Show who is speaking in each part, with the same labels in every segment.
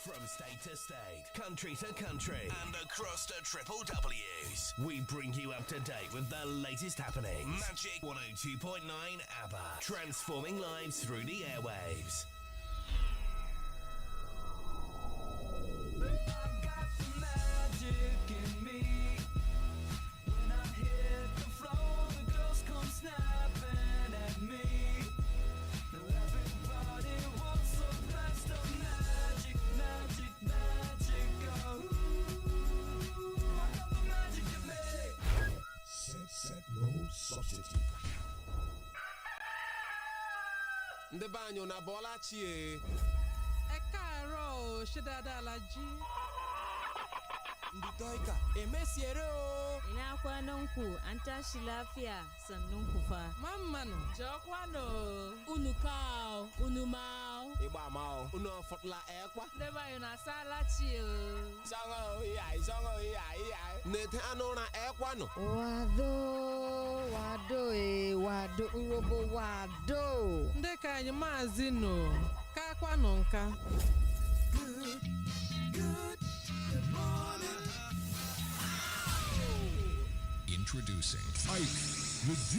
Speaker 1: From state to state, country to country, and across the triple W's, we bring you up to date with the latest happenings. Magic 102.9 ABBA, transforming lives through the airwaves.
Speaker 2: I've got the magic in me. When I hit the floor, the girls come snapping at me. Everybody wants a blast of magic, magic, magic. Oh, I got the magic in me.
Speaker 3: Set, no substitute.
Speaker 4: Ndị be anyị na bọla chie.
Speaker 5: Ẹ káàárọ̀ o, ṣé dáadáa la jí?
Speaker 4: Ndị toika emesiere o.
Speaker 6: Ina kwanan ku an tashi lafiya sannun ku fa.
Speaker 5: Mamman, jọkwanụ.
Speaker 6: Unu kao, unu mau.
Speaker 4: Ịgba ama o. Unu fọtụla ekwa.
Speaker 5: Ndị be anyị na-asala chi o.
Speaker 4: Sọngọ iya. Nete anụ na ekwa nọ.
Speaker 7: Wado urobo wado.
Speaker 5: Ndị ka anyị maazị nọ, kakwanụ nka.
Speaker 2: Good morning.
Speaker 3: Introducing Ike the G.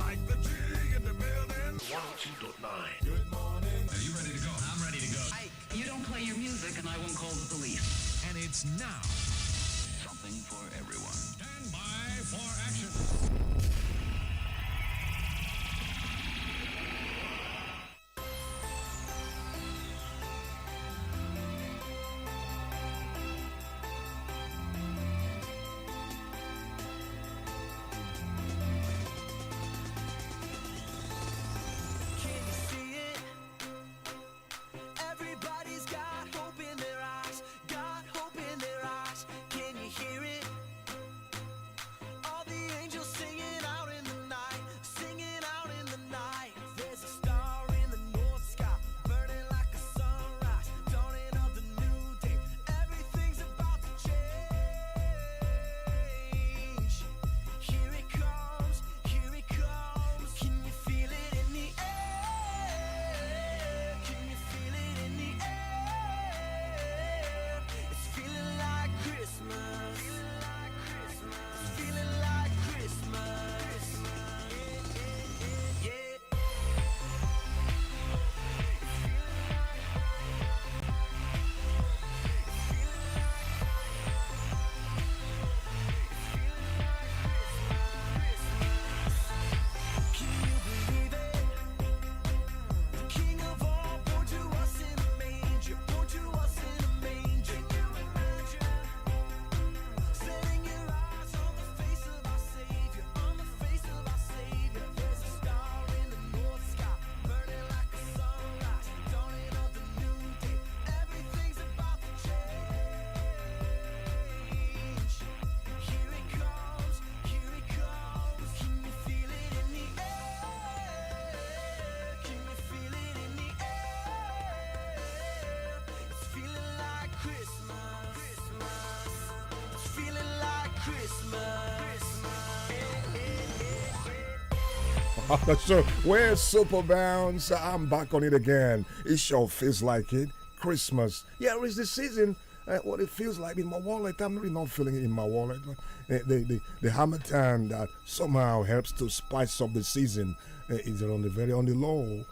Speaker 8: Ike the G in the building.
Speaker 3: 102.9.
Speaker 8: Good morning.
Speaker 3: Are you ready to go? I'm ready to go.
Speaker 9: Ike, you don't play your music and I won't call the police.
Speaker 3: And it's now.
Speaker 9: Something for everyone.
Speaker 3: Stand by for action.
Speaker 2: Can you see it? Everybody's got hope in their eyes. Got hope in their eyes. Can you hear it? All the angels singing out in the night. Singing out in the night. There's a star in the north sky. Burning like a sunrise. Dawning of the new day. Everything's about to change. Here it comes. Here it comes. Can you feel it in the air? Can you feel it in the air? It's feeling like Christmas. It's feeling like Christmas. Yeah. Can you believe it? The King of all born to us in a manger, born to us in a manger. Can you imagine? Setting your eyes on the face of our Savior, on the face of our Savior. There's a star in the north sky, burning like a sunrise, dawning of the new day. Everything's about to change. Here it comes, here it comes. Can you feel it in the air? Can you feel it in the air? It's feeling like Christmas. It's feeling like Christmas.
Speaker 3: So, where's Super Bounce? I'm back on it again. It sure feels like it. Christmas. Yeah, it's the season. What it feels like in my wallet, I'm really not feeling it in my wallet. The Hamilton that somehow helps to spice up the season is on the low.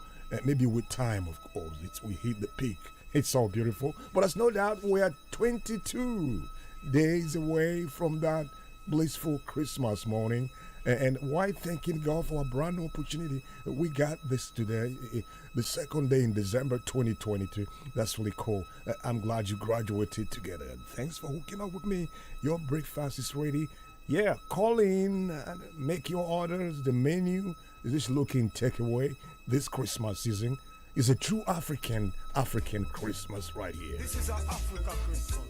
Speaker 3: Maybe with time, of course, we hit the peak. It's all beautiful. But there's no doubt we are 22 days away from that blissful Christmas morning. And why thanking God for a brand new opportunity? We got this today, the second day in December 2022. That's really cool. I'm glad you graduated together. And thanks for hooking up with me. Your breakfast is ready. Yeah, call in and make your orders. The menu is just looking takeaway this Christmas season. It's a true African Christmas right here.
Speaker 8: This is our Africa Christmas.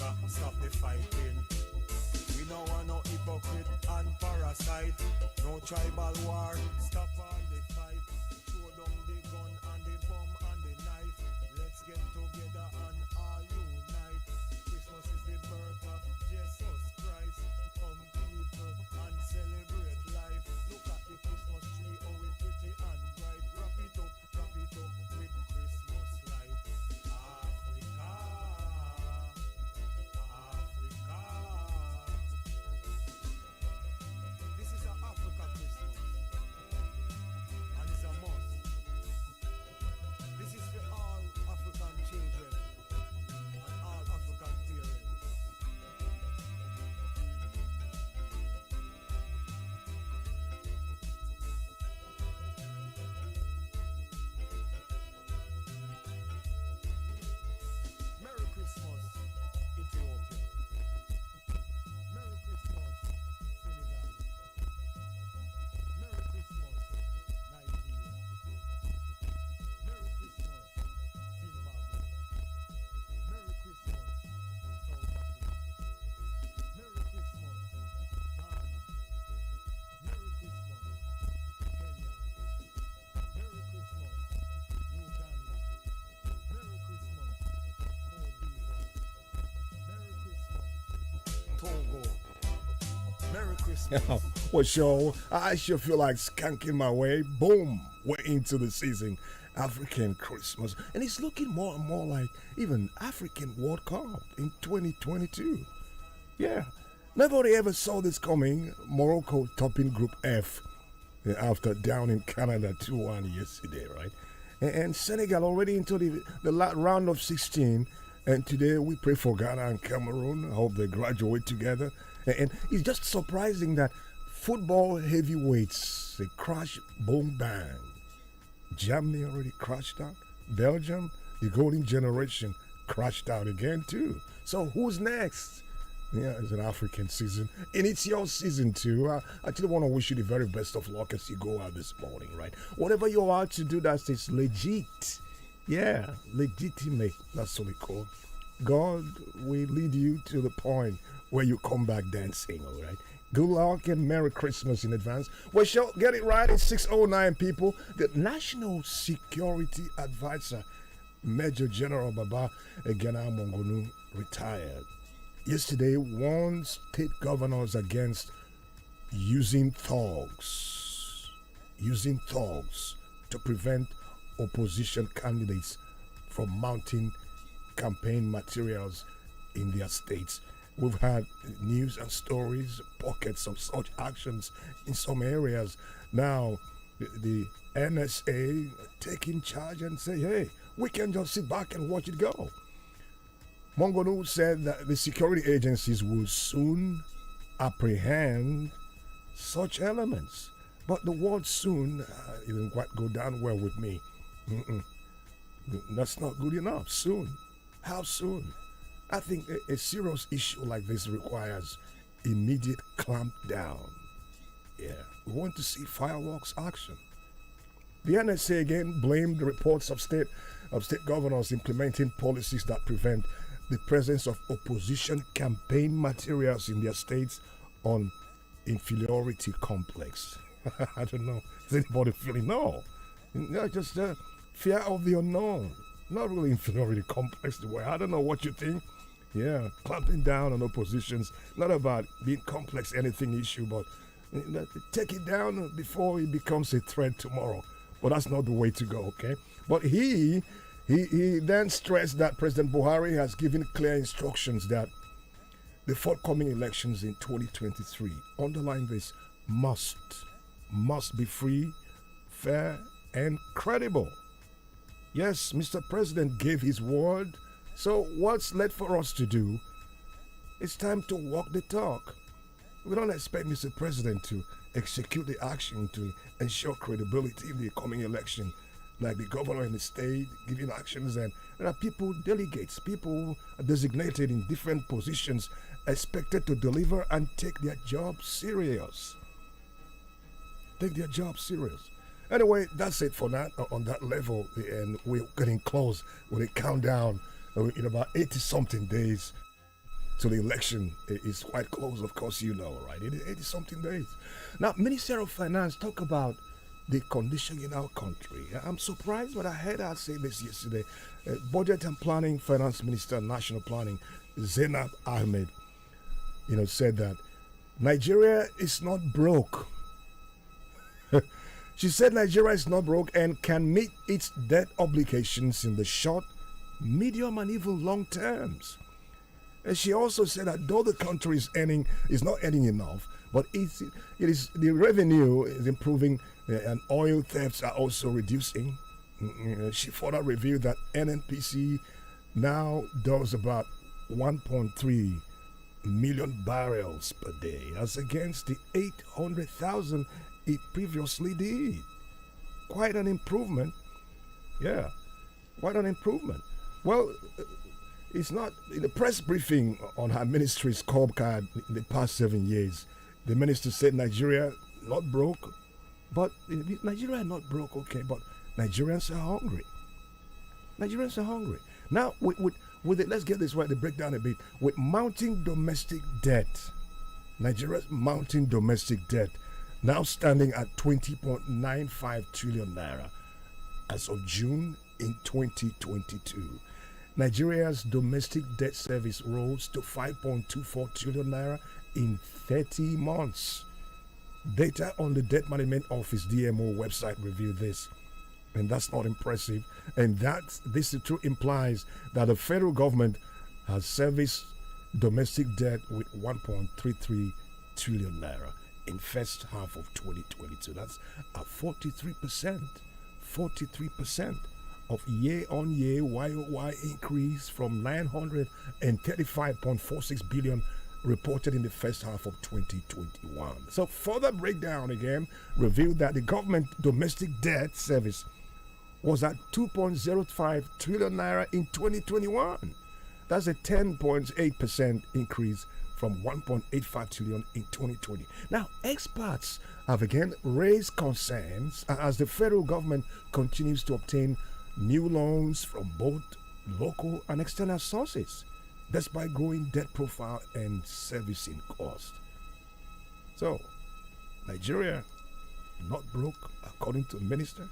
Speaker 2: Africa, stop the fighting. We don't want no hypocrite and parasite. No tribal war, stop all the fight. Throw down the gun and the bomb and the knife. Let's get together and all unite. Christmas is the birth of Jesus Christ. Come people and celebrate life. Look at the Christmas tree, oh it's pretty and bright. Wrap it up with Christmas light. Africa, Africa. This is an Africa Christmas, and it's a must. This is for all African children and all African parents. Merry Christmas, Ethiopia. Merry Christmas, Senegal. Merry Christmas, Nigeria. Merry Christmas, Zimbabwe. Merry Christmas, South Africa. Merry Christmas, Ghana. Merry Christmas, Kenya. Merry Christmas, Uganda. Merry Christmas, Cote d'Ivoire. Merry Christmas, Togo. Merry Christmas.
Speaker 3: Well, sure, I sure feel like skanking my way. Boom, we're into the season. African Christmas. And it's looking more and more like even African World Cup in 2022. Yeah, nobody ever saw this coming. Morocco topping Group F after down in Canada 2-1 yesterday, right? And Senegal already into the round of 16. And today we pray for Ghana and Cameroon. I hope they graduate together. And it's just surprising that football heavyweights, they crash, boom, bang. Germany already crashed out. Belgium, the golden generation, crashed out again too. So who's next? Yeah, it's an African season. And it's your season too. I actually want to wish you the very best of luck as you go out this morning, right? Whatever you're out to do, that's it's legit. Yeah, legitimate. That's what we call. God will lead you to the point where you come back dancing, all right? Good luck and Merry Christmas in advance. Well, sure, get it right. It's 6:09, people. The National Security Advisor, Major General Baba Egena Mongonu, retired. Yesterday, warned state governors against using thugs to prevent opposition candidates from mounting campaign materials in their states. We've had news and stories, pockets of such actions in some areas. Now, the NSA taking charge and say, hey, we can just sit back and watch it go. Mongonu said that the security agencies will soon apprehend such elements. But the word soon didn't quite go down well with me. That's not good enough. Soon. How soon? I think a serious issue like this requires immediate clampdown. Yeah, we want to see fireworks action. The NSA again blamed the reports of state governors implementing policies that prevent the presence of opposition campaign materials in their states on inferiority complex. I don't know. Is anybody feeling? No, just fear of the unknown. Not really inferiority complex the way. I don't know what you think. Yeah, clamping down on oppositions. Not about being complex anything issue, but take it down before it becomes a threat tomorrow. But that's not the way to go, okay? But he then stressed that President Buhari has given clear instructions that the forthcoming elections in 2023, underline this, must be free, fair, and credible. Yes, Mr. President gave his word. So what's left for us to do? It's time to walk the talk. We don't expect Mr. President to execute the action to ensure credibility in the coming election, like the governor in the state giving actions, and there are people, delegates, people designated in different positions expected to deliver and take their job serious. Take their job serious. Anyway, that's it for that on that level, and we're getting close with a countdown in about 80 something days to the election is quite close, of course, you know, right? 80 something days. Now, Minister of Finance talk about the condition in our country. I'm surprised, but I heard her say this yesterday. Budget and Planning Finance Minister, National Planning, Zainab Ahmed, said that Nigeria is not broke. She said Nigeria is not broke and can meet its debt obligations in the short, medium, and even long terms. And she also said that though the country is not earning enough, but it is the revenue is improving and oil thefts are also reducing. She further revealed that NNPC now does about 1.3 million barrels per day, as against the 800,000 it previously did. Quite an improvement. Yeah, quite an improvement. Well, it's not in the press briefing on her ministry's scorecard in the past 7 years. The minister said Nigeria not broke, but Nigeria not broke, okay, but Nigerians are hungry. Nigerians are hungry. Now, with it, let's get this right, to break down a bit. With mounting domestic debt, Nigeria's mounting domestic debt now standing at 20.95 trillion naira as of June in 2022. Nigeria's domestic debt service rose to 5.24 trillion naira in 30 months. Data on the Debt Management Office DMO website revealed this. And that's not impressive. And this too implies that the federal government has serviced domestic debt with 1.33 trillion naira in first half of 2022. That's a 43%. 43% of year-on-year YOY increase from 935.46 billion reported in the first half of 2021. So further breakdown again revealed that the government domestic debt service was at 2.05 trillion naira in 2021. That's a 10.8% increase from 1.85 trillion in 2020. Now, experts have again raised concerns as the federal government continues to obtain new loans from both local and external sources, despite growing debt profile and servicing cost. So, Nigeria not broke, according to the Minister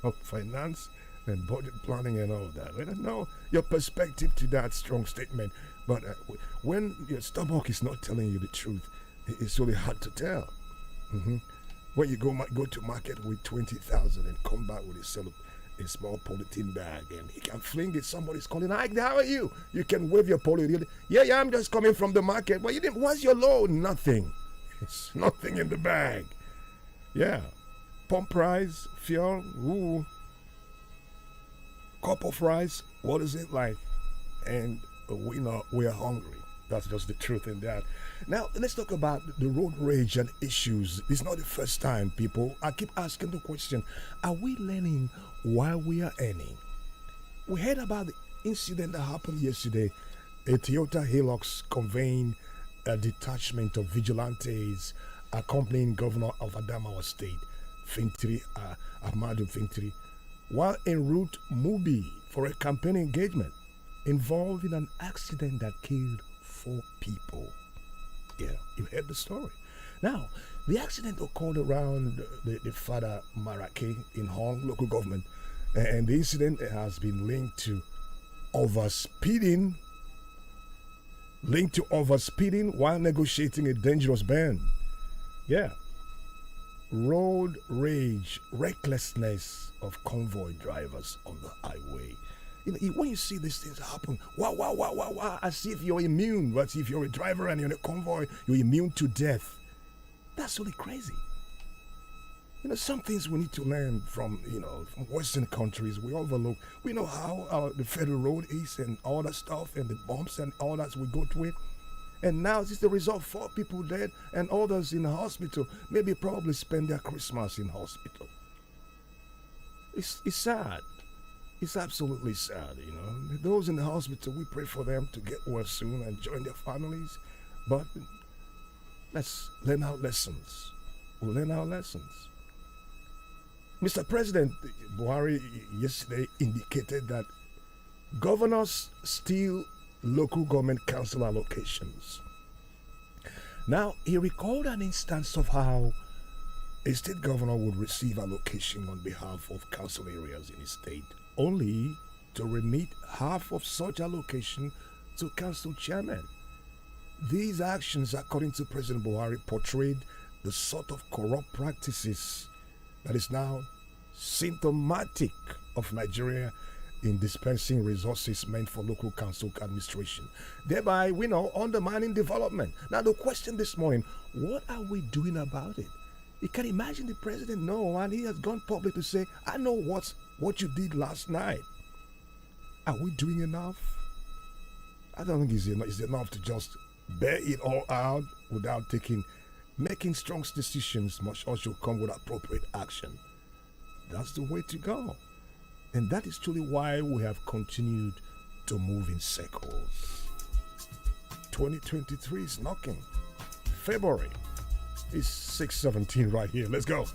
Speaker 3: of Finance and Budget Planning and all that. I don't know your perspective to that strong statement, but when your stomach is not telling you the truth, it's really hard to tell. When you go to market with 20,000 and come back with a small polythene bag and he can fling it, somebody's calling, "Hi, how are you?" You can wave your polythene. Yeah, I'm just coming from the market. Well, you didn't. What's your load? Nothing. It's nothing in the bag. Yeah. Pump price, fuel, ooh. Cup of rice, what is it like? And we are hungry. That's just the truth in that. Now, let's talk about the road rage and issues. It's not the first time, people. I keep asking the question, are we learning while we are earning? We heard about the incident that happened yesterday. A Toyota Hilux conveying a detachment of vigilantes accompanying Governor of Adamawa State, Fintiri Ahmadu Fintiri, while en route Mubi for a campaign engagement involved in an accident that killed 4 people. Yeah, you heard the story. Now, the accident occurred around the Fada Marake in Hong local government, and the incident has been linked to overspeeding while negotiating a dangerous ban. Yeah. Road rage, recklessness of convoy drivers on the highway. When you see these things happen, wow, as if you're immune. But if you're a driver and you're in a convoy, you're immune to death. That's really crazy. Some things we need to learn from Western countries. We overlook. We know how the federal road is and all that stuff and the bumps and all that we go through it. And now this is the result: 4 people dead and others in the hospital. Maybe probably spend their Christmas in hospital. It's sad. It's absolutely sad, Those in the hospital, we pray for them to get well soon and join their families. But let's learn our lessons. We'll learn our lessons. Mr. President Buhari yesterday indicated that governors still local government council allocations. Now, he recalled an instance of how a state governor would receive allocation on behalf of council areas in his state, only to remit half of such allocation to council chairman. These actions, according to President Buhari, portrayed the sort of corrupt practices that is now symptomatic of Nigeria in dispensing resources meant for local council administration, thereby, we know, undermining development. Now, the question this morning, what are we doing about it? You can imagine the president know, and he has gone public to say, I know what you did last night. Are we doing enough? I don't think it's enough to just bear it all out without making strong decisions. Must also come with appropriate action. That's the way to go. And that is truly why we have continued to move in circles. 2023 is knocking. February is 6:17 right here. Let's go.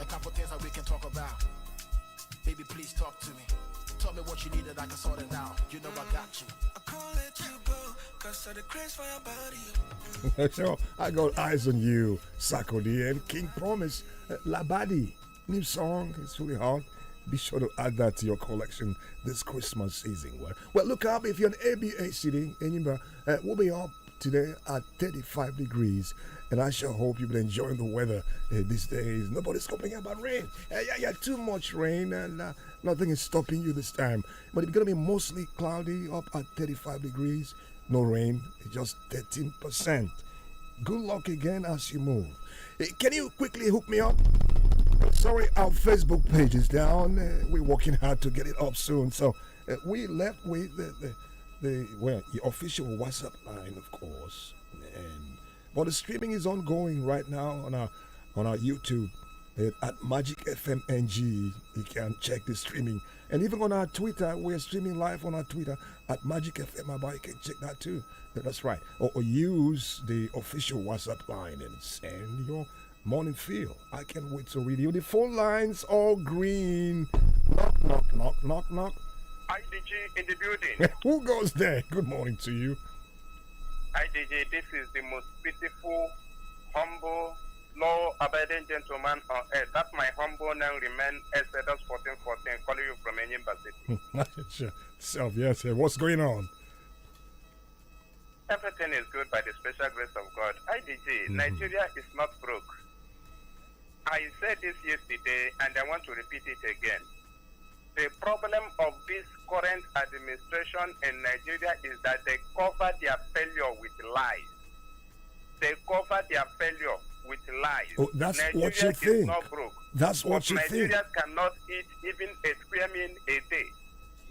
Speaker 2: Couple things that we can talk about. Baby, please talk to me. Tell me what you need and I can sort it out. You know I got you. I can't let you go, cause of the craze for your body.
Speaker 3: Sure, I got eyes on you, Sakodi and King Promise. Labadi, new song, it's really hot. Be sure to add that to your collection this Christmas season. Well, look up if you're an ABA city, Edinburgh, we'll be up today at 35 degrees. And I sure hope you've been enjoying the weather these days. Nobody's complaining about rain. Yeah, too much rain and nothing is stopping you this time. But it's going to be mostly cloudy, up at 35 degrees. No rain, just 13%. Good luck again as you move. Can you quickly hook me up? Sorry, our Facebook page is down. We're working hard to get it up soon. So we left with the official WhatsApp line, of course. But the streaming is ongoing right now on our YouTube at Magic FM NG. You can check the streaming. And even on our Twitter, we're streaming live on our Twitter at Magic FM Abba. You can check that too. That's right. Or use the official WhatsApp line and send your morning feel. I can't wait to read you. The phone lines all green. Knock, knock, knock, knock, knock.
Speaker 10: IDG in the building.
Speaker 3: Who goes there? Good morning to you.
Speaker 10: IDJ, this is the most beautiful, humble, law-abiding gentleman on earth. That's my humble name, remain Exodus 14:14, calling you from Enyimba City.
Speaker 3: Sure. Self, yes. What's going on?
Speaker 10: Everything is good by the special grace of God. IDJ, Nigeria is not broke. I said this yesterday, and I want to repeat it again. The problem of this current administration in Nigeria is that they cover their failure with lies. They cover their failure with lies.
Speaker 3: Oh, that's
Speaker 10: Nigeria
Speaker 3: what you
Speaker 10: is
Speaker 3: think.
Speaker 10: not broke.
Speaker 3: That's what you think.
Speaker 10: Nigerians cannot eat even a square meal a day.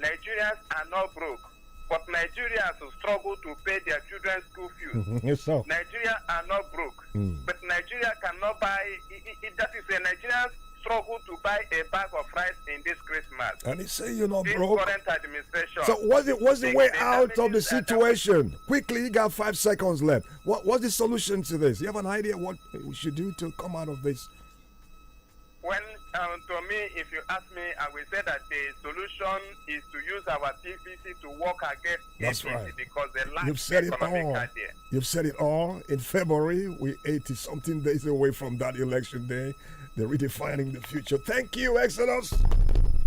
Speaker 10: Nigerians are not broke. But Nigerians struggle to pay their children's school fees.
Speaker 3: Yes, so.
Speaker 10: Nigerians are not broke. But Nigeria cannot buy, that is a Nigerians struggle to buy a bag of rice in this Christmas.
Speaker 3: And they say you're not
Speaker 10: This
Speaker 3: broke.
Speaker 10: current administration.
Speaker 3: So what's the way out of the
Speaker 10: damages that-
Speaker 3: situation? Quickly, you got 5 seconds left. What's the solution to this? You have an idea what we should do to come out of this?
Speaker 10: When, to me, if you ask me, I will say that the solution is to use our PVC to work against
Speaker 3: That's
Speaker 10: APC
Speaker 3: right.
Speaker 10: because the lack
Speaker 3: You've said it
Speaker 10: economic
Speaker 3: all.
Speaker 10: idea.
Speaker 3: You've said it all. In February, we're 80-something days away from that election day. They're redefining the future. Thank you, Exodus.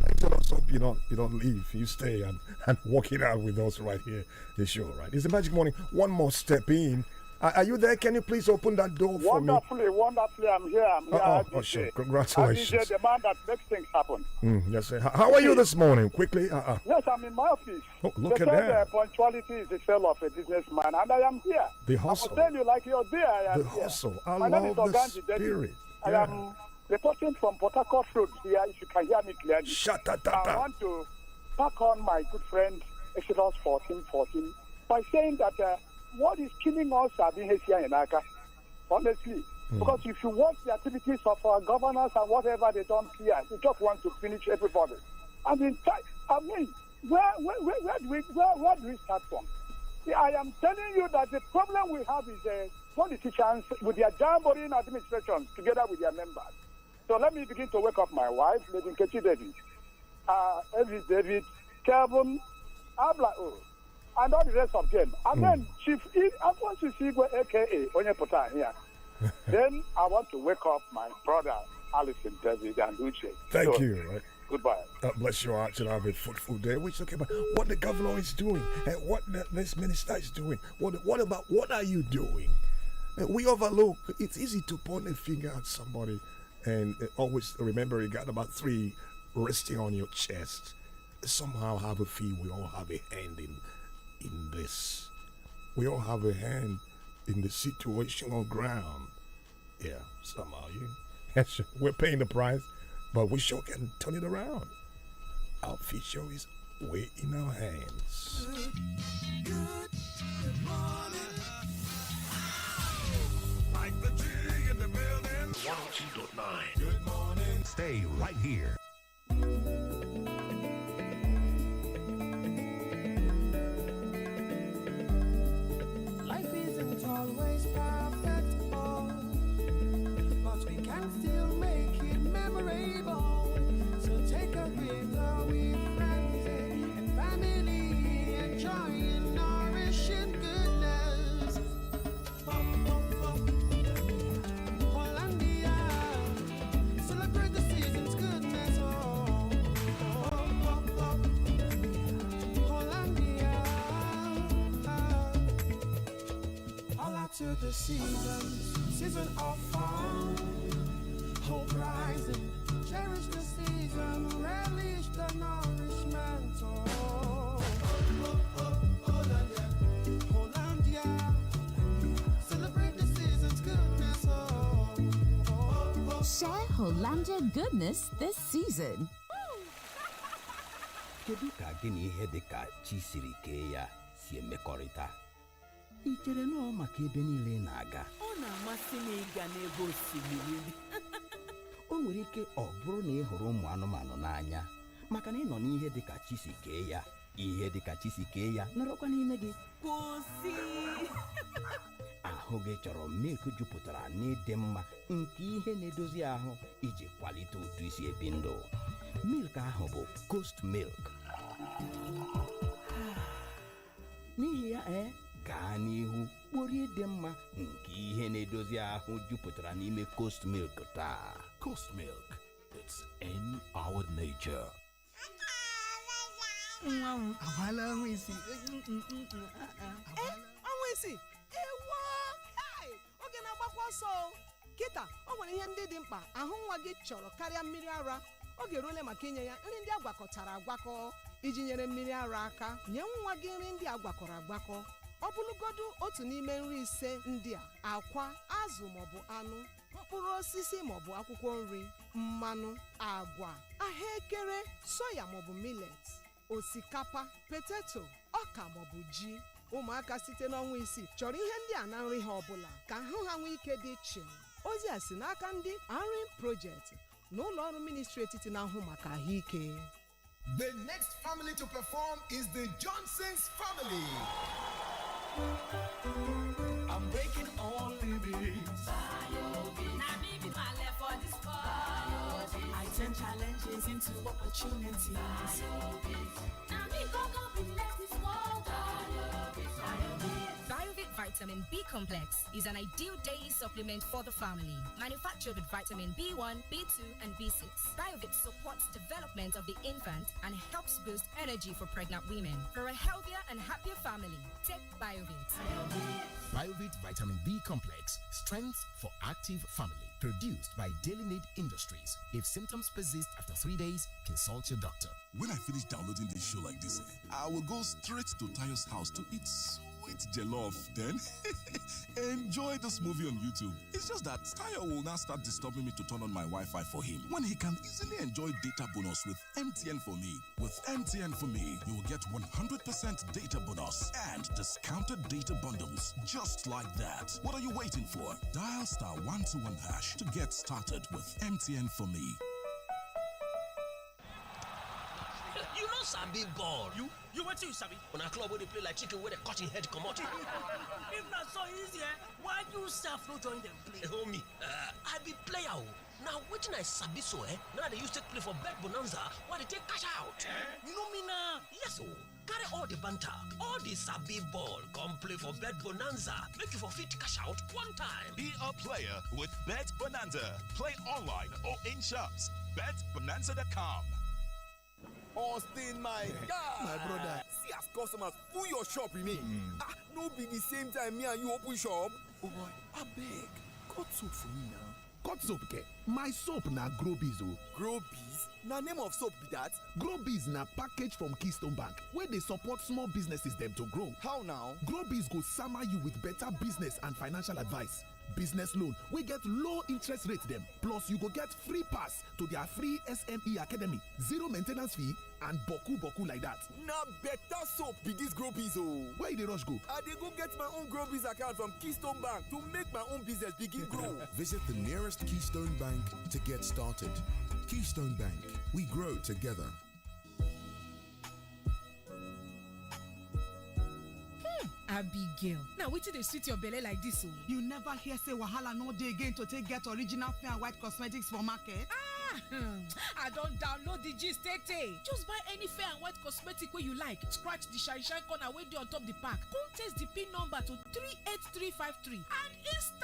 Speaker 3: Exodus, hope you don't leave. You stay and walk it out with us right here. The show, right? It's the Magic Morning. One more step in. Are you there? Can you please open that door for me?
Speaker 11: Wonderfully, I'm here.
Speaker 3: Oh, sure. Congratulations.
Speaker 11: I'm the man that makes things happen.
Speaker 3: Yes, sir. How are you this morning? Quickly.
Speaker 11: Yes, I'm in my office.
Speaker 3: Oh, look
Speaker 11: they
Speaker 3: at
Speaker 11: said,
Speaker 3: that.
Speaker 11: Punctuality is the sale of a businessman, and I am here.
Speaker 3: The
Speaker 11: I
Speaker 3: hustle.
Speaker 11: will tell you like you're there. I am
Speaker 3: The
Speaker 11: here.
Speaker 3: hustle. I
Speaker 11: My name is
Speaker 3: love the
Speaker 11: Oganji David.
Speaker 3: spirit.
Speaker 11: I
Speaker 3: Yeah.
Speaker 11: am reporting from Port Harcourt Road here, if you can hear me clearly. I want to back on my good friend Exodus 14:14 by saying that what is killing us are being here in Aka. Honestly. Because if you watch the activities of our governors and whatever they don't here, they just want to finish everybody. And in fact, I mean, where do we start from? I am telling you that the problem we have is politicians with their jamboree administration together with their members. So let me begin to wake up my wife, Lady Nkechi David, Elvis David, Kevin, Abla, and all the rest of them. And then Chief Alphonsus Igwe, a.k.a. Onyepota here. Then I want to wake up my brother, Alison David and Uche.
Speaker 3: Thank
Speaker 11: So,
Speaker 3: you. Right.
Speaker 11: Goodbye.
Speaker 3: Bless your heart, and have a fruitful day. We're talking about what the governor is doing and what this minister is doing. What are you doing? We overlook. It's easy to point a finger at somebody, and always remember you got about 3 resting on your chest. Somehow have a feel we all have a hand in this. We all have a hand in the situation on ground. Yeah, somehow we're paying the price, but we sure can turn it around. Our future is way in our hands.
Speaker 8: Like the G in the building. 102.9. Good morning.
Speaker 1: Stay right here.
Speaker 2: Life isn't always perfect, but we can still make it memorable. So take a breather with friends and family, enjoying nourishing goodness. Hollandia, celebrate the season's goodness. Hollandia. All out to the season of fall, hope rising, cherish the season, relish the nourishment. Hollandia, celebrate the season's goodness.
Speaker 12: Share Hollandia goodness this season.
Speaker 13: Kedu ka gị na ihe dị ka chi siri kee ya si emekọrịta? I chere na ọ maka ebe niile na-aga?
Speaker 14: Ọ na-amasị m ịga n'ebe osimiri.
Speaker 13: O nwere ike ọ bụrụ na ị hụrụ ụmụ anụmanụ n'anya, maka na ị nọ n'ihe dị ka chi si kee ya. Ihe dị ka chi si kee ya nọrọkwa n'ime gị.
Speaker 14: Kwụsị.
Speaker 13: Ahụ gị chọrọ milk jupụtara n'ịdị mma nke ihe na-edozi ahụ iji kwalite otu isi ebi ndụ. Milk ahụ bụ Coast Milk. N'ihi ya gaa n'ihu kporie dị mma nke ihe na-edozi ahụ jupụtara n'ime Coast Milk taa.
Speaker 1: Coast Milk. It's in our nature.
Speaker 5: Nwa m.
Speaker 4: Agbala ọnwa isii.
Speaker 15: Ọnwa isii? Ewo! Oge na-agbakwa ọsọ. Kịta, o nwere ihe ndị dị mkpa ahụ nwa gị chọrọ karịa mmiri ara. Oge eruola maka inye ya nri ndị agwakọtara agwakọ iji nyere mmiri ara aka. Nye nwa gị nri ndị agwakọrọ agwakọ. Ọ bụlụgodu otu n'ime nri ise ndị a: akwa, azụ maọbụ anụ, mkpụrụ osisi maọbụ akwụkwọ nri, mmanụ, agwa, ahụekere, soya maọbụ millet, osikapa, poteto, ọka maọbụ ji. Ụmụaka site n'ọnwa isii chọrọ ihe ndị a na nri ha ọbụla ka ahụ ha nwee ike dị chịm. Ozi a si n'aka ndị Arin Project, na ụlọ ọrụ ministri etiti na-ahụ maka ahụike.
Speaker 16: The next family to perform is the Johnson's family. I'm breaking all limits.
Speaker 2: I turn challenges into opportunities.
Speaker 17: BioVit Vitamin B Complex is an ideal daily supplement for the family. Manufactured with vitamin B1, B2, and B6. BioVit supports development of the infant and helps boost energy for pregnant women. For a healthier and happier family, take BioVit.
Speaker 18: BioVit Vitamin B Complex. Strength for active family. Produced by Daily Need Industries. If symptoms persist after 3 days, consult your doctor.
Speaker 19: When I finish downloading this show like this, I will go straight to Tayo's house to eat sweet jollof. Then enjoy this movie on YouTube. It's just that Tayo will now start disturbing me to turn on my Wi-Fi for him when he can easily enjoy data bonus with MTN for me. With MTN for me, you will get 100% data bonus and discounted data bundles just like that. What are you waiting for? Dial *121# to get started with MTN for me.
Speaker 20: You know sabi ball. You what you sabi? On a club where they play like chicken where the cutting head come out. If not so easy, why you self no join them play? Homie, I be player. Now wetin I sabi so now they used to play for Bet Bonanza while they take cash out. You know me now? Yes oh. Carry all the banter, all the sabi ball, come play for Bet Bonanza. Make you for fit cash out one time.
Speaker 21: Be a player with Bet Bonanza. Play online or in shops. BetBonanza.com.
Speaker 22: Austin, my God.
Speaker 23: My brother,
Speaker 22: see as customers full your shop remain. No be the same time me and you open shop.
Speaker 23: Oh boy, I beg. Cut soap for me now. Cut soap, ke? My soap na Grobiz o.
Speaker 22: Grobiz? Na name of soap be that?
Speaker 23: Grobiz na package from Keystone Bank where they support small businesses them to grow.
Speaker 22: How now?
Speaker 23: Grobiz go sama you with better business and financial advice. Business loan, we get low interest rate them. Plus, you go get free pass to their free SME Academy. Zero maintenance fee and boku like that.
Speaker 22: Na better soap be this Grobiz o.
Speaker 23: Where you dey rush go?
Speaker 22: I dey go get my own Grobiz account from Keystone Bank to make my own business begin grow.
Speaker 24: Visit the nearest Keystone Bank to get started. Keystone Bank, we grow together.
Speaker 25: Abigail, now wetin dey sweet your belle like this o?
Speaker 15: You never hear say wahala no dey again to take get original Fair and White cosmetics for market?
Speaker 25: I don't download the gist tey. Just buy any Fair and White cosmetic wey you like, scratch the shine corner wey dey on top the pack, come test the pin number to 38353 and instant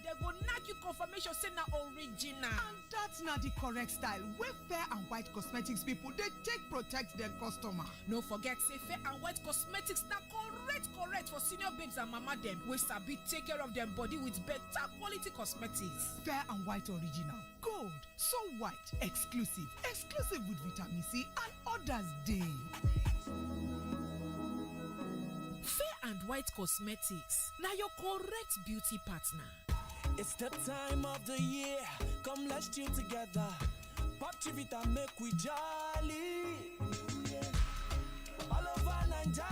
Speaker 25: dem go knack you confirmation say na original.
Speaker 15: And that's na the correct style wey Fair and White cosmetics people dey take protect their customer.
Speaker 25: No forget say Fair and White cosmetics na correct for senior babes and mama dem wey sabi take care of dem body with better quality cosmetics.
Speaker 15: Fair and White original, gold, so white, exclusive with vitamin C and others dey.
Speaker 25: Fair and White cosmetics, now your correct beauty partner.
Speaker 2: It's the time of the year, come let's chill together. Pop Chivita make we jolly. All over Naija,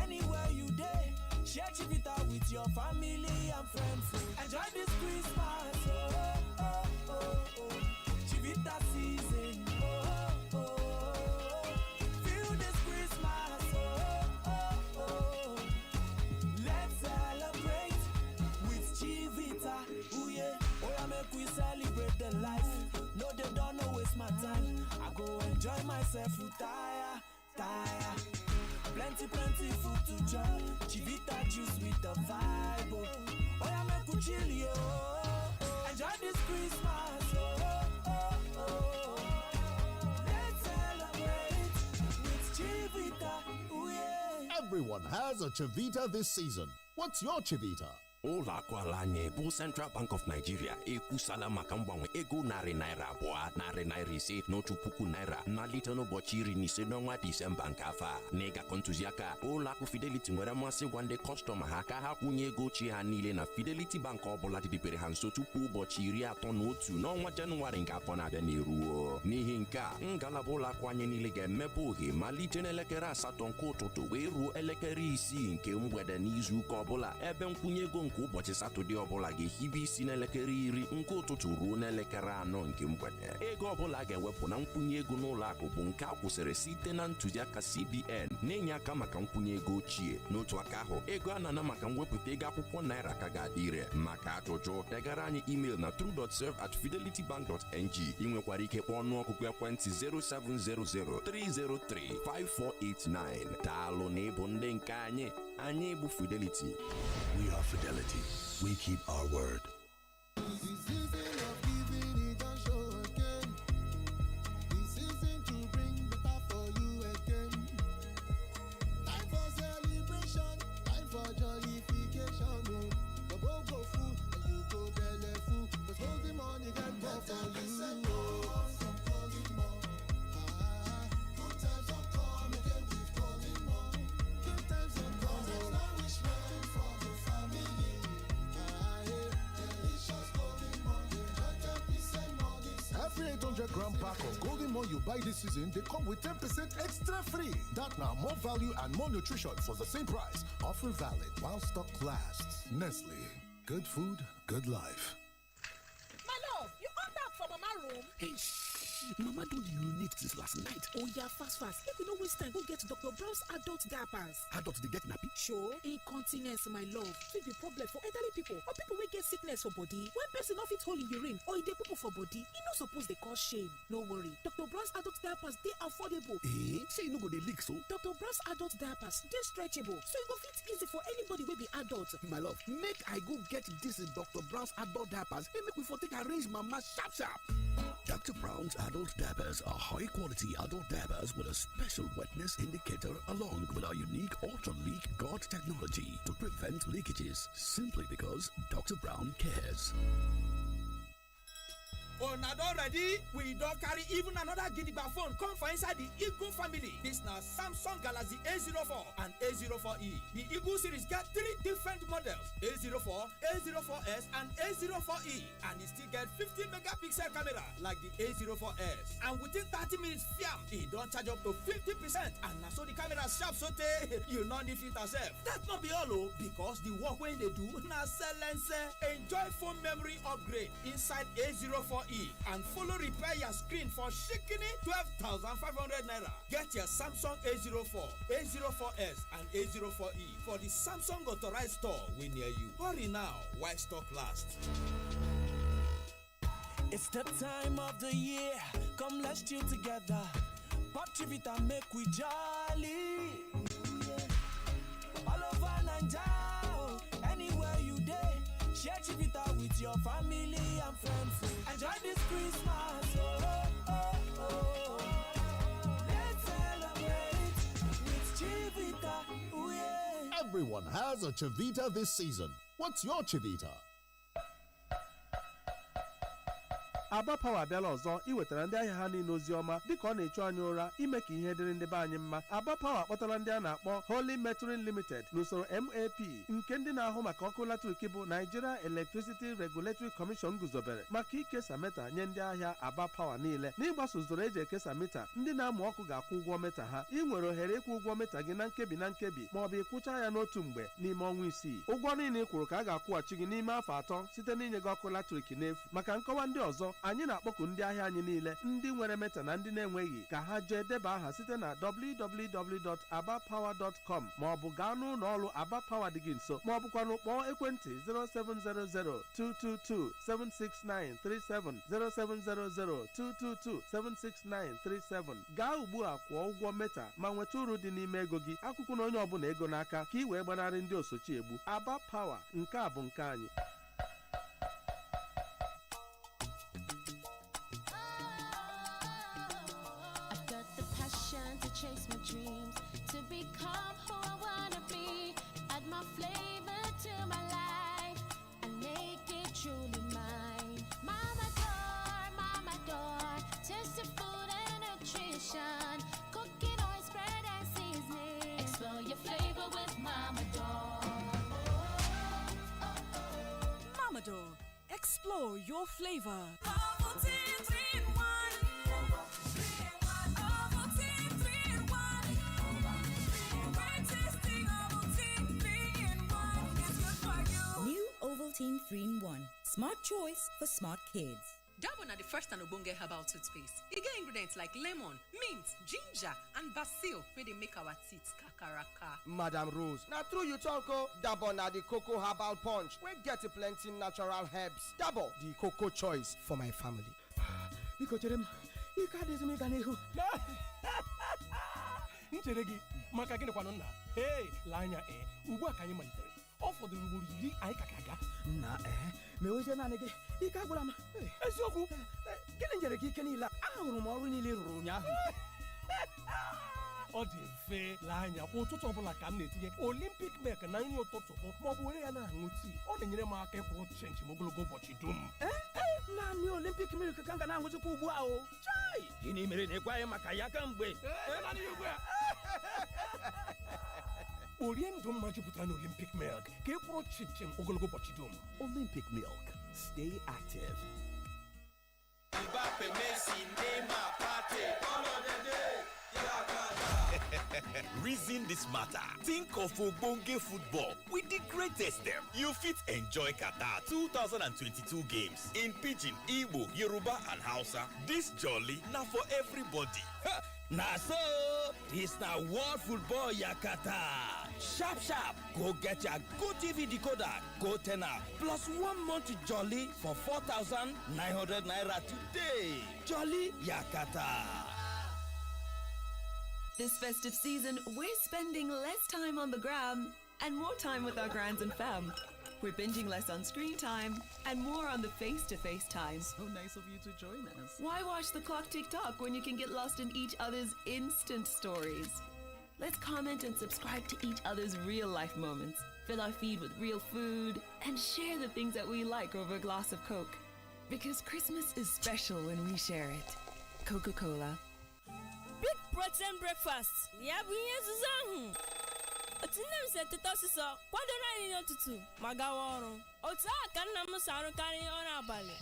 Speaker 2: anywhere you dey, share Chivita with your family and friends. Enjoy this Christmas, Chivita season, feel this Christmas, let's celebrate with Chivita, ooh yeah, oh yeah, make we celebrate the life, no they don't know waste my time, I go enjoy myself, tire, plenty food to chop, Chivita juice with the vibe, oh yeah, make we chill, yo, enjoy this Christmas, let's celebrate with Chivita, ooh yeah.
Speaker 26: Everyone has a Chivita this season. What's your Chivita?
Speaker 27: Ụlọ akụ ala anyị bụ Central Bank of Nigeria ekwusala maka mgbanwe ego narị naira abụọ, narị naira ise n'otu puku naira malite n'ụbọchị 15 n'ọnwa Disemba nke afọ a. N'ịgakọ ntụziaka, ụlọ akụ Fidelity nwere mmasị gwa ndị kọstọma ha ka ha kwụnye ego ochie ha niile na Fidelity Bank ọbụla dịdebere ha nso tupu ụbọchị 31 n'ọnwa Jenụwarị nke afọ na-abịa n'iruo. N'ihi nke a, ngalaba ụlọ akụ anyị niile ga-emepe oge malite n'elekere 8 nke ụtụtụ wee ruo elekere 6 nke mgbede n'izu ụka ọbụla ebe nkwụnye ego nke nke ụbọchị Satọde ọbụla ga-ehibe isi n'elekere 10 nke ụtụtụ ruo n'elekere 4 nke mgbede. Ego ọbụla ga-ewepụ na nkwụnye ego n'ụlọ akụ bụ nke a kwụsịrị site na ntụziaka CBN na-enye aka maka nkwụnye ego ochie. N'otu aka ahụ, ego a na-ana maka mwepụta ego akwụkwọ naira ka ga-adị ire. Maka ajụjụ, degara anyị email na true.serve@fidelitybank.ng. Ị nwekwara ike kpọọ ọnụọgụgụ ekwentị 07003035489. Daalụ na ịbụ ndị nke anyị. Anyị bụ Fidelity.
Speaker 3: We are Fidelity. We keep our word.
Speaker 26: Every 800-gram pack of Golden More you buy this season, they come with 10% extra free. That now more value and more nutrition for the same price. Offer valid while stock lasts. Nestle. Good food, good life.
Speaker 25: My love, you ordered for Mama room?
Speaker 3: Hey, Mama don't urinate since last night.
Speaker 25: Oh yeah, fast. If we don't waste time, go get Dr. Brown's adult diapers.
Speaker 3: Adults, they get nappy?
Speaker 25: Sure. Incontinence, my love. Fit be problem for elderly people or people wey get sickness for body. When person no fit hold in urine or e dey poo for body, e no suppose dey cause shame. No worry. Dr. Brown's adult diapers dey affordable.
Speaker 3: Say you no go dey leak so?
Speaker 25: Dr. Brown's adult diapers dey stretchable, so e go fit easy for anybody wey be adult.
Speaker 3: My love, make I go get this Dr. Brown's adult diapers and make we for take arrange Mama sharp. Dr. Brown's adult diapers are high-quality adult diapers with a special wetness indicator along with our unique ultra-leak guard technology to prevent leakages, simply because Dr. Brown cares.
Speaker 6: Una don ready? We don carry even another gidigba phone come for inside the Eagle family. This na Samsung Galaxy A04 and A04e. The Eagle series get 3 different models: A04, A04s and A04e, and it still get 50 megapixel camera like the A04s. And within 30 minutes fiam, e don charge up to 50%, and na so the camera sharp so tey you no need filter sef. That no be all o, because the work wey dey do na silence. Enjoy phone memory upgrade inside A04e and follow repair your screen for shikini 12,500 naira. Get your Samsung A04, A04s and A04e for the Samsung authorized store we near you. Hurry now while stock lasts.
Speaker 2: It's the time of the year. Come, let's chill together. Pop Chivita, make we jolly. All over Naija, anywhere you dey. Share Chivita with your family and friends. Enjoy this Christmas. Oh. Let's celebrate with Chivita. Ooh, yeah.
Speaker 26: Everyone has a Chivita this season. What's your Chivita?
Speaker 7: Aba Power abịala ọzọ iwetara ndị ahịa ha niile ozi ọma dịka ọ na-echu anyị ụra ime ka ihe dịrị ndị be anyị mma. Aba Power akpọtara ndị a na-akpọ Holy Metering Limited n'usoro MAP nke ndị na-ahụ maka ọkụ latrik bụ Nigeria Electricity Regulatory Commission guzobere maka ikesa meta nye ndị ahịa Aba Power niile. N'ịgbaso usoro eji ekesa mita, ndị na-amụ ọkụ ga-akwụ ụgwọ meta ha. Ị nwere ohere ịkwụ ụgwọ meta gị na nkebi ma ọ bụ ịkwụcha ya n'otu mgbe n'ime ọnwa 6. Ụgwọ niile ị kwụrụ ka a ga-akwụghachi gị n'ime afọ 3 site n'inye gị ọkụ latrik n'efu. Maka nkọwa ndị ọzọ, anyị na-akpọku ndị ahịa anyị niile, ndị nwere meta na ndị na-enweghị, ka ha jee deba aha site na www.abapower.com ma ọ bụ gaa n'ụlọ ọrụ Aba Power dị gị nso, ma ọ bụkwanụ kpọọ ekwentị 0700222763937 0700222763937. Gaa ugbu a kwụọ ụgwọ meta ma nweta uru dị n'ime ego gị. Akwụkwọ na onye ọbụla ego n'aka ka ị wee gbanarị ndị osochi egbu. Aba Power, nke a bụ nke anyị.
Speaker 8: Chase my dreams, to become who I wanna be. Add my flavor to my life and make it truly mine. Mama door, tasty food and nutrition, cooking oil, spread and seasoning. Explore your flavor with Mama Door.
Speaker 9: Mama Door, explore your flavor.
Speaker 1: Smart choice for smart kids.
Speaker 5: Dabon are the first and ogbonge herbal toothpaste. E get ingredients like lemon, mint, ginger, and basil wey dey make our teeth kakaraka.
Speaker 10: Madam Rose, na true you talk o. Dabon na the cocoa herbal punch wey get plenty natural herbs. Dabon, the cocoa choice for my family.
Speaker 11: Biko chere m, ike adịghị m ịga n'ihu.
Speaker 12: Nchere gị maka gịnị kwanụ nna? Hey, lee anya ugbu a ka anyị malitere. Ọ fọdụrụ ugboro 10 anyị ka ga-aga.
Speaker 11: Nna mee oche naanị gị, ike agwụla m.
Speaker 12: Eziokwu,
Speaker 11: gịnị nyere gị ike niile? Ahụrụ m ọrụ niile ị rụrụ ụnyaahụ.
Speaker 12: Ọ dị mfe, lee anya kwa ụtụtụ ọbụla ka m na-etinye Olympic milk na nri ụtụtụ ma ọ bụ were ya na-aṅụ tii. Ọ na-enyere m aka ịkwụrụ chenji m ogologo ụbọchị dum.
Speaker 11: Naanị Olympic milk ka m ga na-aṅụzikwa ugbu a o. Chai! Gịnị mere na ị gwaghị maka ya kamgbe?
Speaker 12: Orie ndụ mma jupụtara na Olympic milk ka ị kwụrụ chim ogologo ụbọchị dum.
Speaker 3: Olympic milk. Stay active.
Speaker 2: Mbappe, Messi, Neymar, Partey, all of them dey.
Speaker 13: Reason this matter. Think of Ogbonge football with the greatest them. You fit enjoy Qatar 2022 games in Pidgin, Igbo, Yoruba, and Hausa. This jolly now for everybody.
Speaker 11: Na so, this na World Football Yakata. Sharp, go get your GoTV decoder, GoTenna, plus 1 month jolly for 4,900 naira today. Jolly Yakata.
Speaker 14: This festive season, we're spending less time on the gram and more time with our grands and fam. We're binging less on screen time and more on the face-to-face time.
Speaker 28: So nice of you to join us.
Speaker 14: Why watch the clock tick-tock when you can get lost in each other's instant stories? Let's comment and subscribe to each other's real-life moments, fill our feed with real food, and share the things that we like over a glass of Coke. Because Christmas is special when we share it. Coca-Cola.
Speaker 29: Big protein breakfast. Ya bụ ihe nzuzo ahụ. Otu nne m si eteta ọsịsọ kwadoro anyị n'ụtụtụ ma gawa ọrụ. Otu a ka nna m si arụkarị ọrụ abalị.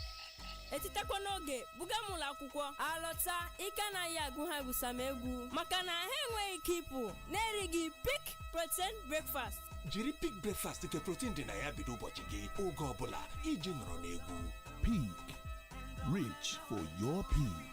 Speaker 29: Etitekwa n'oge buga m ụlọ akwụkwọ. Alọta ike anaghị agụ ha egwusa m egwu maka na ha enweghị ike ịpụ na-erighị Peak Protein Breakfast.
Speaker 13: Jiri Peak Breakfast nke protein dị na ya bido ụbọchị gị oge ọbụla iji nọrọ n'egwu.
Speaker 23: Peak. Reach for your peak.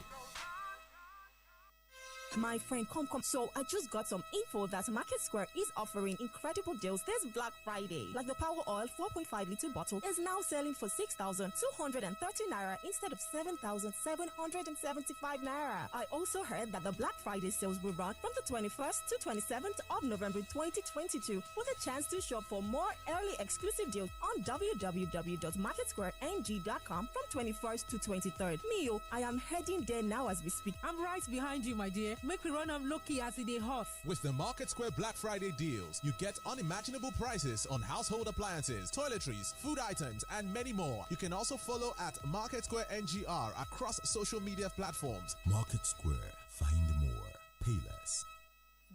Speaker 30: My friend, come. So I just got some info that Market Square is offering incredible deals this Black Friday. Like the Power Oil 4.5 liter bottle is now selling for 6,230 naira instead of 7,775 naira. I also heard that the Black Friday sales will run from the 21st to 27th of November 2022 with a chance to shop for more early exclusive deals on www.marketsquareng.com from 21st to 23rd. Mio, I am heading there now as we speak.
Speaker 31: I'm right behind you, my dear. Make we run am lucky as it dey hot.
Speaker 32: With the Market Square Black Friday deals, you get unimaginable prices on household appliances, toiletries, food items, and many more. You can also follow at Market Square NGR across social media platforms.
Speaker 24: Market Square. Find more. Pay less.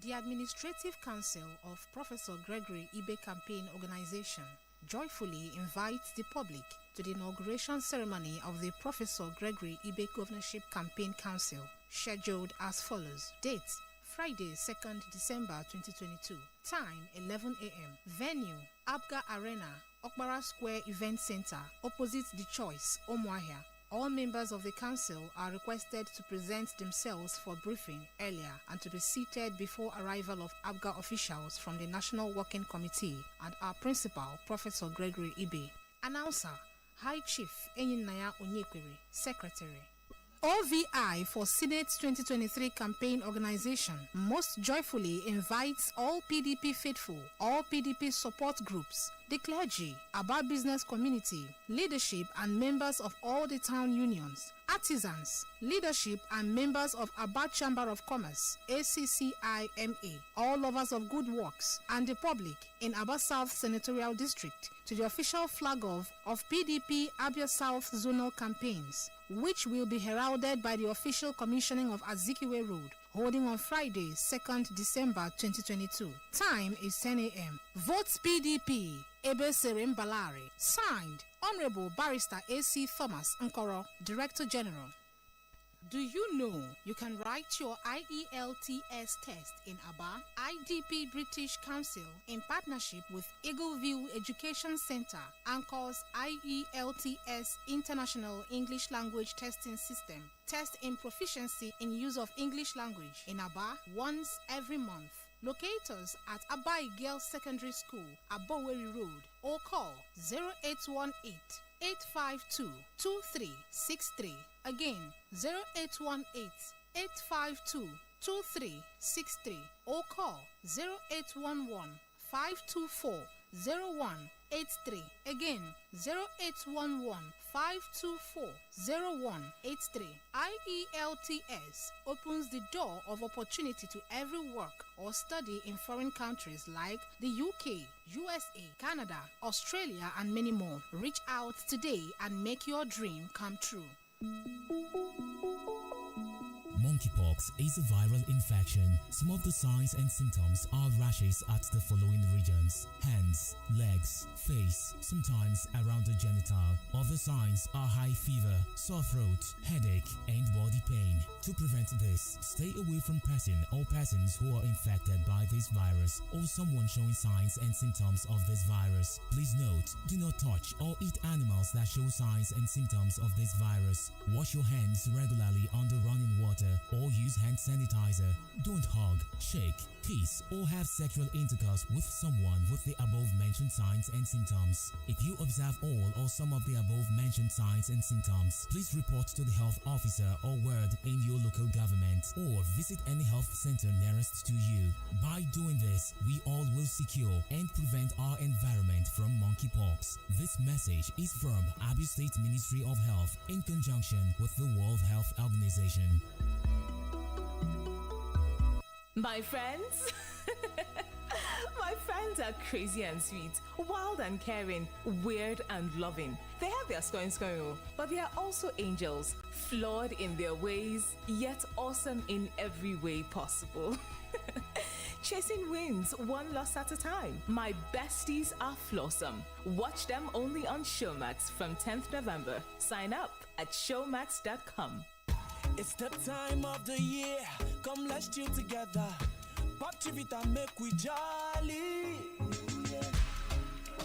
Speaker 33: The Administrative Council of Professor Gregory Ibe Campaign Organization joyfully invites the public to the inauguration ceremony of the Professor Gregory Ibe Governorship Campaign Council, scheduled as follows. Date: Friday, 2nd December 2022. Time: 11 a.m. Venue: Abga Arena, Okbara Square Event Center, opposite The Choice, Omuahia. All members of the council are requested to present themselves for briefing earlier and to be seated before arrival of ABGA officials from the National Working Committee and our principal, Professor Gregory Ibe. Announcer: High Chief Enyinaya Onyekwere, Secretary. OVI for Senate 2023 Campaign Organization most joyfully invites all PDP faithful, all PDP support groups, the clergy, Aba business community, leadership and members of all the town unions, artisans, leadership and members of Aba Chamber of Commerce, ACCIMA, all lovers of good works, and the public in Aba South Senatorial District to the official flag off of PDP Abia South Zonal Campaigns, which will be heralded by the official commissioning of Azikiwe Road, holding on Friday, 2nd December 2022. Time is 10 a.m. Votes PDP, Ebe Serim Balari. Signed, Honorable Barrister A.C. Thomas Nkoro, Director General. Do you know you can write your IELTS test in Aba? IDP British Council, in partnership with Eagleview Education Center, anchors IELTS International English Language Testing System. Test in proficiency in use of English language in Aba once every month. Locate us at Abai Girls Secondary School, Aboweri Road, or call 0818 852 2363. Again, 0818 852 2363, or call 0811 524 0183. Again, 0811 524 0183. IELTS opens the door of opportunity to every work or study in foreign countries like the UK, USA, Canada, Australia, and many more. Reach out today and make your dream come true.
Speaker 4: Monkeypox is a viral infection. Some of the signs and symptoms are rashes at the following regions: hands, legs, face, sometimes around the genital. Other signs are high fever, sore throat, headache, and body pain. To prevent this, stay away from person or persons who are infected by this virus or someone showing signs and symptoms of this virus. Please note, do not touch or eat animals that show signs and symptoms of this virus. Wash your hands regularly under running water or use hand sanitizer. Don't hug, shake, kiss, or have sexual intercourse with someone with the above mentioned signs and symptoms. If you observe all or some of the above mentioned signs and symptoms, please report to the health officer or ward in your local government or visit any health center nearest to you. By doing this, we all will secure and prevent our environment from monkeypox. This message is from Abia State Ministry of Health in conjunction with the World Health Organization.
Speaker 14: My friends? My friends are crazy and sweet, wild and caring, weird and loving. They have their scones, but they are also angels, flawed in their ways, yet awesome in every way possible. Chasing wins one loss at a time. My besties are flawsome. Watch them only on Showmax from 10th November. Sign up at showmax.com.
Speaker 2: It's the time of the year. Come, let's chill together. Pop Chivita, make we jolly.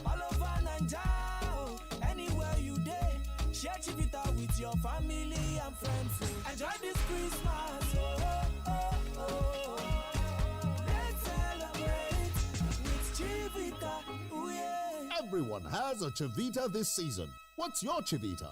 Speaker 2: All over Naija, anywhere you day. Share Chivita with your family and friends. Enjoy this Christmas. Oh, oh, oh. Let's celebrate with Chivita. Oh, yeah.
Speaker 6: Everyone has a Chivita this season. What's your Chivita?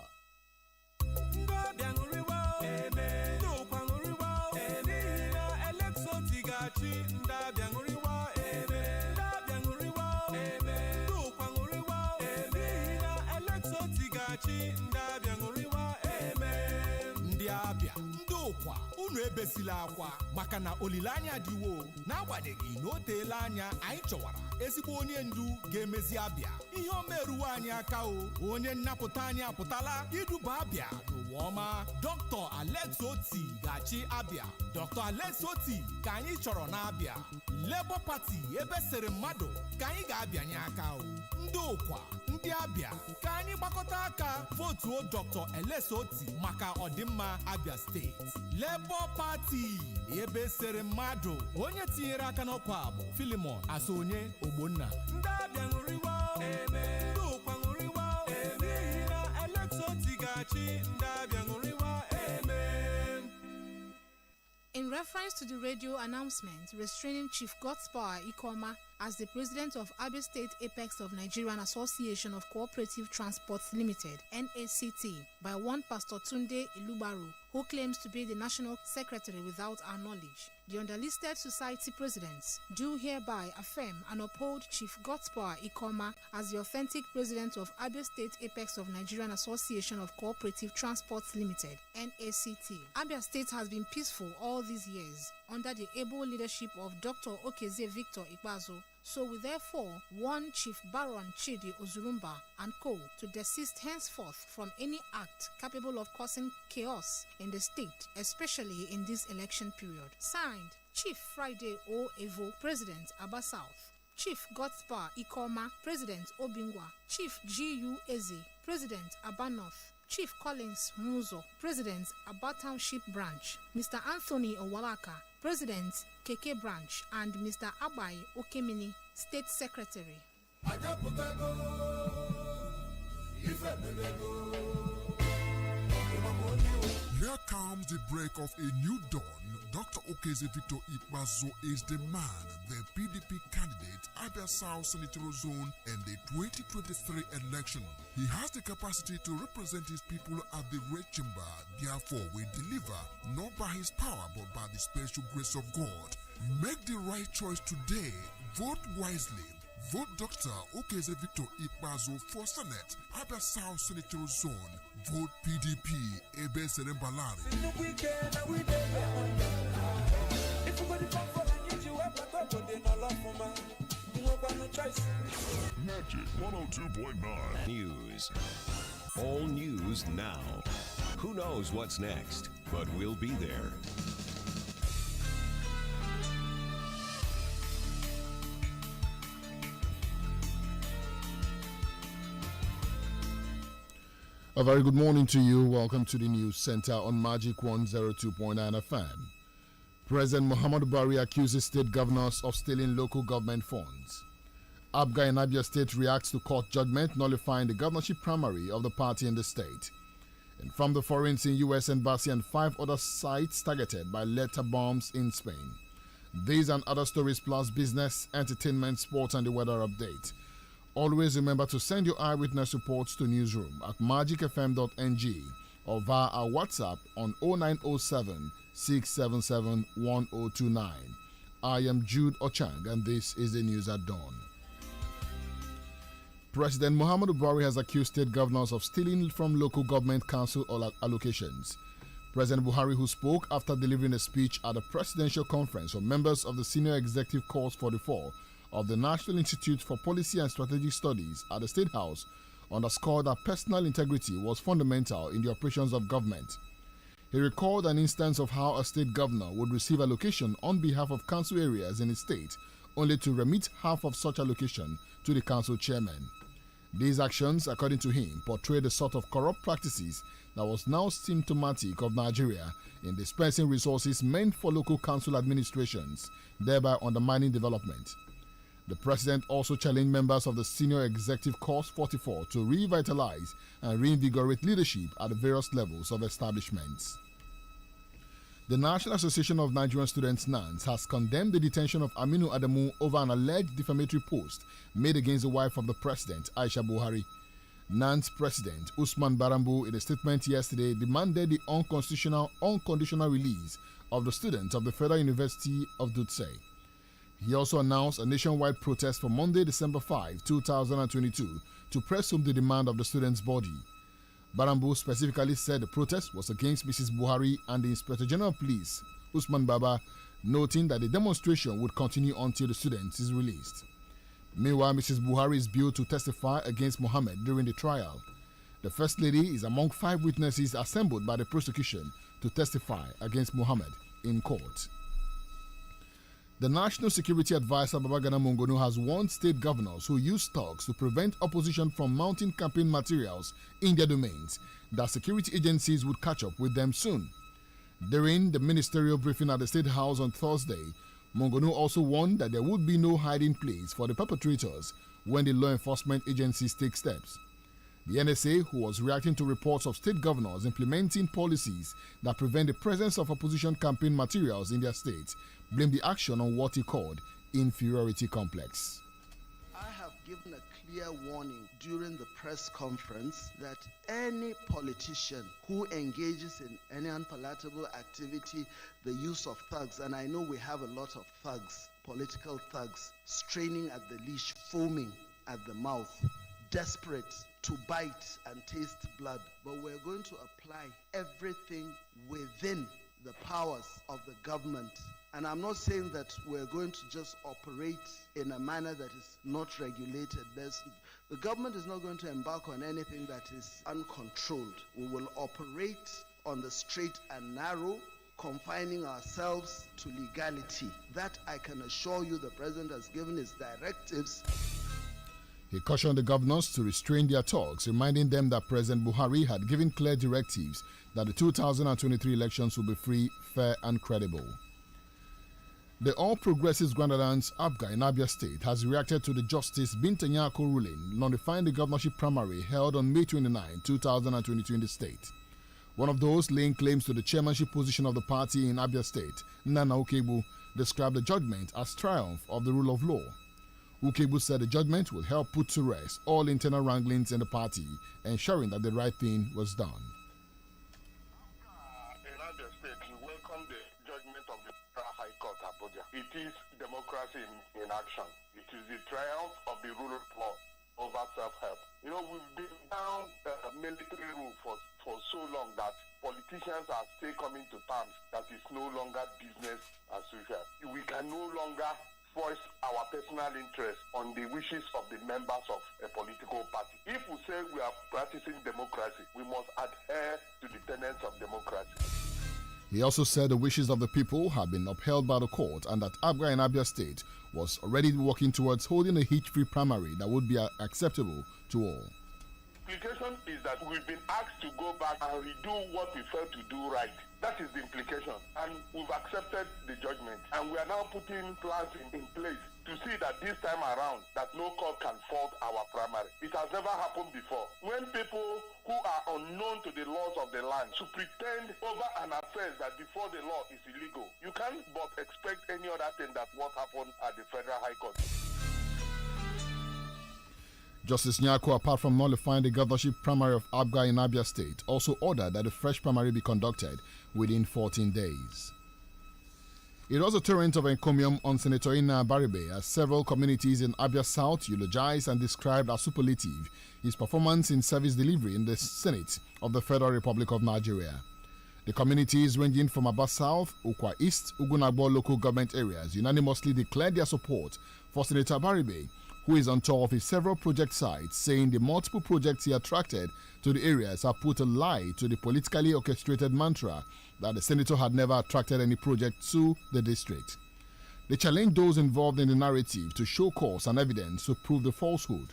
Speaker 15: Ndị Abịa, ndị ụkwa, unu ebesila akwa maka na olileanya dịwo. N'agbanyeghị na o teela anya anyị chọwara ezigbo onye ndu ga-emezi Abịa. Ihe o meruo anyị aka o, onye nnapụta anyị apụtala iduba Abịa n'ụwa ọma. Dr. Alex Oti ga-achị Abịa. Dr. Alex Oti ka anyị chọrọ n'Abịa. Labour Party ebe sere mmadụ ka anyị ga-abịanye aka o. Ndị ụkwa, ndị Abịa, ka anyị gbakọta aka votuo Dr. Alex Oti maka ọdịmma Abịa steeti. Labour Party ebe sere mmadụ, onye tinyere aka n'ọkwa bụ Philemon Asonye Ogbonna.
Speaker 2: Ndị Abịa ṅụrịwa, ndị ụkwa ṅụrịwa, n'ihi na Alex Oti ga-achị ndị Abịa ṅụrịwa, amen.
Speaker 33: In reference to the radio announcement restraining Chief Godspower Ikoma as the president of Abia State Apex of Nigerian Association of Cooperative Transport Limited, NACT, by one Pastor Tunde Ilubaru, who claims to be the national secretary without our knowledge, the underlisted society presidents do hereby affirm and uphold Chief Godspower Ikoma as the authentic president of Abia State Apex of Nigerian Association of Cooperative Transport Limited, NACT. Abia State has been peaceful all these years under the able leadership of Dr. Okeze Victor Ikbazo. So we therefore warn Chief Baron Chidi Ozurumba and co. to desist henceforth from any act capable of causing chaos in the state, especially in this election period. Signed, Chief Friday O. Evo, President, Aba South. Chief Godspower Ikoma, President, Obingwa. Chief G.U. Eze, President, Aba North. Chief Collins Muzo, President, Aba Township Branch, Mr. Anthony Owalaka, President, KK Branch, and Mr. Abai Okemini, State Secretary.
Speaker 24: Here comes the break of a new dawn. Dr. Okeze Victor Ikpazo is the man, the PDP candidate, Abia South Senatorial Zone in the 2023 election. He has the capacity to represent his people at the red chamber. Therefore, we deliver not by his power but by the special grace of God. Make the right choice today. Vote wisely. Vote Dr. Okeze Victor Ikpazo for Senate, Abia South Senatorial Zone. Vote PDP, Ebe Serembalari.
Speaker 7: Magic 102.9
Speaker 8: News. All news now. Who knows what's next, but we'll be there.
Speaker 6: A very good morning to you. Welcome to the News Center on Magic 102.9 FM. President Muhammadu Buhari accuses state governors of stealing local government funds. Abga in Abia State reacts to court judgment nullifying the governorship primary of the party in the state. And from the foreigners in U.S. Embassy and 5 other sites targeted by letter bombs in Spain. These and other stories plus business, entertainment, sports and the weather update. Always remember to send your eyewitness reports to newsroom at magicfm.ng or via our WhatsApp on 0907 677 1029. I am Jude Ochang and this is the news at dawn. President Muhammadu Buhari has accused state governors of stealing from local government council allocations. President Buhari, who spoke after delivering a speech at a presidential conference for members of the Senior Executive Course 44 of the National Institute for Policy and Strategic Studies at the State House, underscored that personal integrity was fundamental in the operations of government. He recalled an instance of how a state governor would receive allocation on behalf of council areas in his state, only to remit half of such allocation to the council chairman. These actions, according to him, portray the sort of corrupt practices that was now symptomatic of Nigeria in dispensing resources meant for local council administrations, thereby undermining development. The president also challenged members of the Senior Executive Course 44 to revitalize and reinvigorate leadership at the various levels of establishments. The National Association of Nigerian Students (NANS) has condemned the detention of Aminu Adamu over an alleged defamatory post made against the wife of the president, Aisha Buhari. NANS President Usman Barambu, in a statement yesterday, demanded the unconditional release of the students of the Federal University of Dutse. He also announced a nationwide protest for Monday, December 5, 2022, to press home the demand of the students' body. Barambu specifically said the protest was against Mrs. Buhari and the Inspector General of Police, Usman Baba, noting that the demonstration would continue until the student is released. Meanwhile, Mrs. Buhari is billed to testify against Mohammed during the trial. The First Lady is among 5 witnesses assembled by the prosecution to testify against Mohammed in court. The National Security Advisor Babagana Mongono has warned state governors who use thugs to prevent opposition from mounting campaign materials in their domains that security agencies would catch up with them soon. During the ministerial briefing at the State House on Thursday, Mongono also warned that there would be no hiding place for the perpetrators when the law enforcement agencies take steps. The NSA, who was reacting to reports of state governors implementing policies that prevent the presence of opposition campaign materials in their state, blamed the action on what he called inferiority complex.
Speaker 9: I have given a clear warning during the press conference that any politician who engages in any unpalatable activity, the use of thugs, and I know we have a lot of thugs, political thugs, straining at the leash, foaming at the mouth, desperate to bite and taste blood, but we're going to apply everything within the powers of the government. And I'm not saying that we're going to just operate in a manner that is not regulated. The government is not going to embark on anything that is uncontrolled. We will operate on the straight and narrow, confining ourselves to legality. That I can assure you the president has given his directives.
Speaker 6: He cautioned the governors to restrain their talks, reminding them that President Buhari had given clear directives that the 2023 elections will be free, fair and credible. The All Progressives Grand Alliance APGA in Abia State has reacted to the Justice Binta Nyako ruling nullifying the governorship primary held on May 29, 2022 in the state. One of those laying claims to the chairmanship position of the party in Abia State, Nana Ukegbu, described the judgment as triumph of the rule of law. Ukegbu said the judgment will help put to rest all internal wranglings in the party, ensuring that the right thing was done.
Speaker 1: In Abia State, we welcome the judgment of the High Court Abuja. It is democracy in action. It is the triumph of the rule of law over self-help. You know, we've been down military rule for so long that politicians are still coming to terms that it's no longer business as usual. We can no longer force our personal interest on the wishes of the members of a political party. If we say we are practicing democracy, we must adhere to the tenets of democracy.
Speaker 6: He also said the wishes of the people have been upheld by the court and that APGA in Abia State was already working towards holding a hitch-free primary that would be acceptable to all.
Speaker 1: The implication is that we've been asked to go back and redo what we failed to do right. That is the implication. And we've accepted the judgment. And we are now putting plans in place to see that this time around that no court can fault our primary. It has never happened before. When people who are unknown to the laws of the land to pretend over an affair that before the law is illegal, you can't but expect any other thing than what happened at the Federal High Court.
Speaker 6: Justice Nyako, apart from nullifying the governorship primary of APGA in Abia State, also ordered that a fresh primary be conducted within 14 days. It was a torrent of encomium on Senator Ina Baribe as several communities in Abia South eulogized and described as superlative his performance in service delivery in the Senate of the Federal Republic of Nigeria. The communities ranging from Aba South, Ukwa East, Ugunagbo local government areas unanimously declared their support for Senator Baribe, who is on tour of his several project sites, saying the multiple projects he attracted to the areas have put a lie to the politically orchestrated mantra that the senator had never attracted any project to the district. They challenged those involved in the narrative to show cause and evidence to prove the falsehood.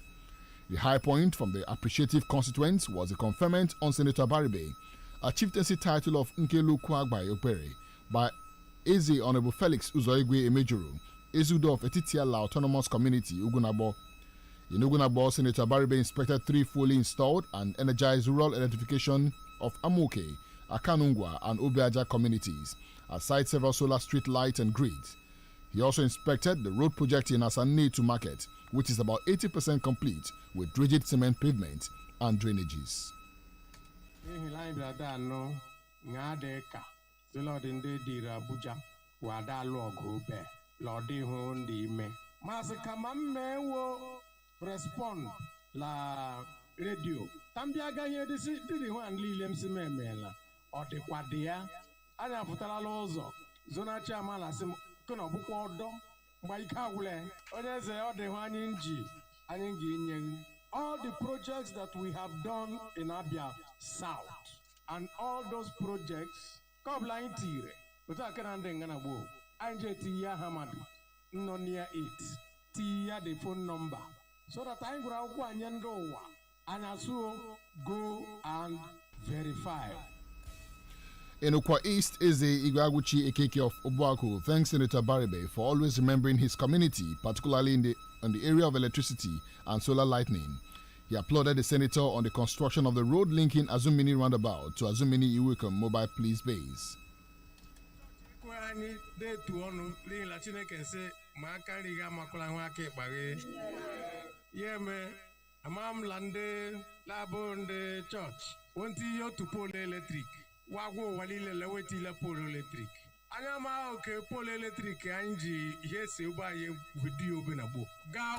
Speaker 6: The high point from the appreciative constituents was a conferment on Senator Baribe, a chieftaincy title of Nkelu Kwagbai Opere by Eze Honorable Felix Uzoigwe Emejuru, Ezudo of Etitiala Autonomous Community, Ugunagbo. In Ugunagbo, Senator Baribe inspected 3 fully installed and energized rural electrification of Amoke, Akanungwa, and Obeaja communities, aside several solar street lights and grids. He also inspected the road project in Asani to Market, which is about 80% complete with rigid cement pavement and drainages.
Speaker 5: Lodi hundi me masikama mmewo respond la radio tambia ganye didi wan lile msimemela odikwadia anya futala lozo zona chama la sim kono bukwa odo mgba ike agwule onye ze odi anyị nji anyị ga-enye all the projects that we have done in Abia South and all those projects kobla anyị tire otu akara ndị ngana gboo Anje Tia Hamadu, no near 8. Tia the phone number. So that I grow Guanyandoa. And also go and verify.
Speaker 6: In Ukwa East is the Igwaguchi Ekeke of Obuaku thanks Senator Baribe for always remembering his community, particularly in the area of electricity and solar lightning. He applauded the senator on the construction of the road linking Azumini roundabout to Azumini Iwikom mobile police base.
Speaker 5: Anyị detu ọnụ n'ihi na Chineke nsị ma aka nri ga amakwala nwa aka ịkpaghe ya eme ama m la ndị labụ ndị chọọchị wonti ihe otu poolu eletrik wagwa ụwa niile lewetile poolu eletrik anya ma oke poolu eletrik anyị ji ihe esi ugbo anyị vidiyo obe na gboo gaa.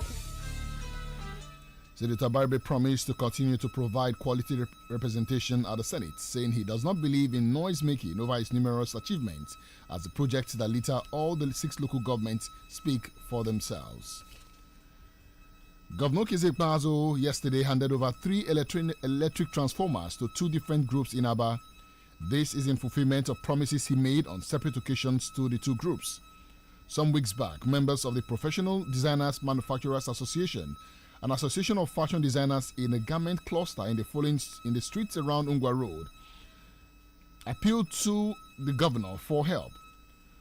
Speaker 6: Senator Baribe promised to continue to provide quality representation at the Senate, saying he does not believe in noise-making over his numerous achievements, as the projects that litter all the 6 local governments speak for themselves. Governor Kizek Bazo yesterday handed over 3 electric transformers to 2 different groups in Aba. This is in fulfillment of promises he made on separate occasions to the 2 groups. Some weeks back, members of the Professional Designers Manufacturers Association An association of fashion designers in a garment cluster in the streets around Ungwa Road appealed to the governor for help.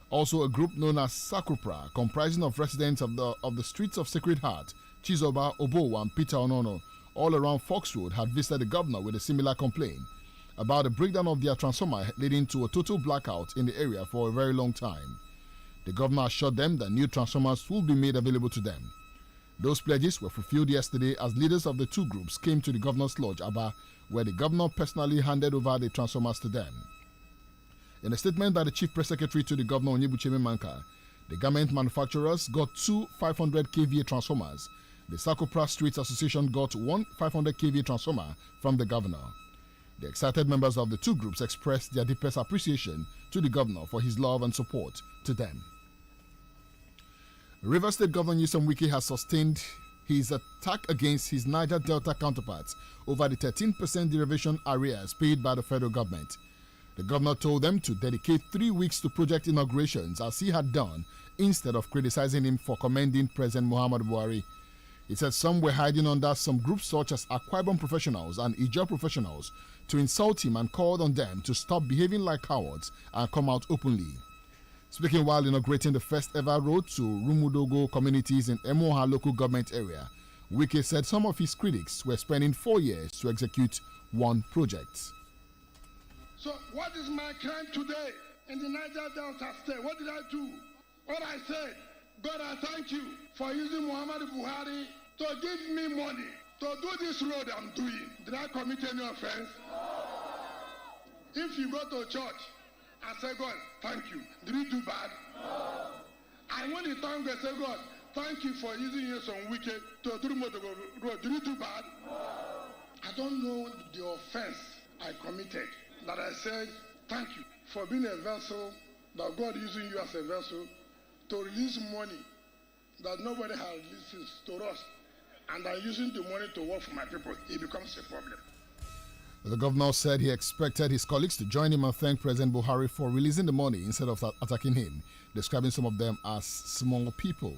Speaker 6: Also, a group known as Sakupra, comprising of residents of the streets of Sacred Heart, Chizoba, Obowa, and Peter Onono, all around Fox Road, had visited the governor with a similar complaint about the breakdown of their transformer, leading to a total blackout in the area for a very long time. The governor assured them that new transformers will be made available to them. Those pledges were fulfilled yesterday as leaders of the two groups came to the governor's lodge, Aba, where the governor personally handed over the transformers to them. In a statement by the chief press secretary to the governor, Onyebuchemi Manka, the garment manufacturers got two 500 kVA transformers. The Sakupra Streets Association got one 500 kVA transformer from the governor. The excited members of the two groups expressed their deepest appreciation to the governor for his love and support to them. Rivers State Governor Nyesom Wike has sustained his attack against his Niger Delta counterparts over the 13% derivation arrears paid by the federal government. The governor told them to dedicate 3 weeks to project inaugurations as he had done, instead of criticizing him for commending President Muhammadu Buhari. He said some were hiding under some groups such as Akwa Ibom professionals and Ijaw professionals to insult him and called on them to stop behaving like cowards and come out openly. Speaking while inaugurating the first ever road to Rumudogo communities in Emoha local government area, Wike said some of his critics were spending 4 years to execute one project.
Speaker 3: So what is my crime today in the Niger Delta state? What did I do? What I said, God, I thank you for using Muhammadu Buhari to give me money to do this road I'm doing. Did I commit any offense? No. If you go to church and say, God, thank you, did you do bad? No. And when you thank God, say, God, thank you for using your son wicked to do the road, did you do bad? No. I don't know the offense I committed that I said, thank you for being a vessel, that God using you as a vessel to release money that nobody has released to us, and I'm using the money to work for my people. It becomes a problem.
Speaker 6: The governor said he expected his colleagues to join him and thank President Buhari for releasing the money instead of attacking him, describing some of them as small people.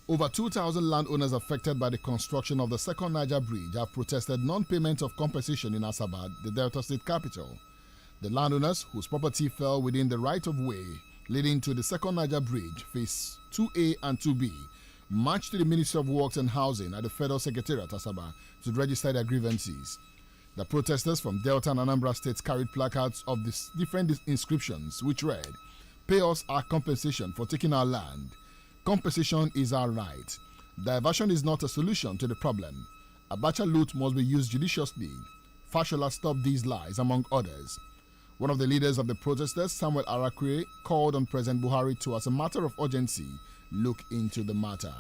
Speaker 6: Over 2,000 landowners affected by the construction of the second Niger Bridge have protested non-payment of compensation in Asaba, the Delta State capital. The landowners, whose property fell within the right-of-way leading to the second Niger Bridge, phase 2A and 2B, marched to the Ministry of Works and Housing at the Federal Secretariat, Asaba, to register their grievances. The protesters from Delta and Anambra states carried placards of these different inscriptions, which read, "Pay us our compensation for taking our land. Compensation is our right. Diversion is not a solution to the problem. Abacha loot must be used judiciously. Fashola stop these lies," among others. One of the leaders of the protesters, Samuel Arakwe, called on President Buhari to, as a matter of urgency, look into the matter.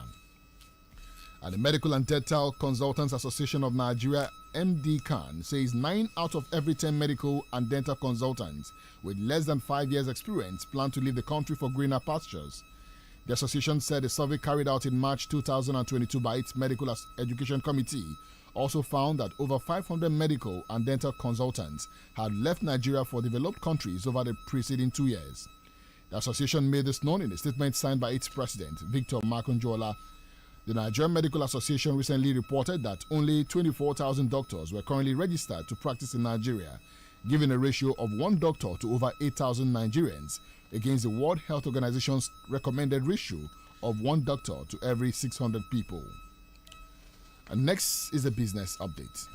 Speaker 6: And the Medical and Dental Consultants Association of Nigeria, MD-CAN, says 9 out of every 10 medical and dental consultants with less than 5 years' experience plan to leave the country for greener pastures. The association said a survey carried out in March 2022 by its Medical Education Committee also found that over 500 medical and dental consultants had left Nigeria for developed countries over the preceding 2 years. The association made this known in a statement signed by its president, Victor Makunjola. The Nigerian Medical Association recently reported that only 24,000 doctors were currently registered to practice in Nigeria, giving a ratio of 1 doctor to over 8,000 Nigerians, against the World Health Organization's recommended ratio of 1 doctor to every 600 people. And next is a business update.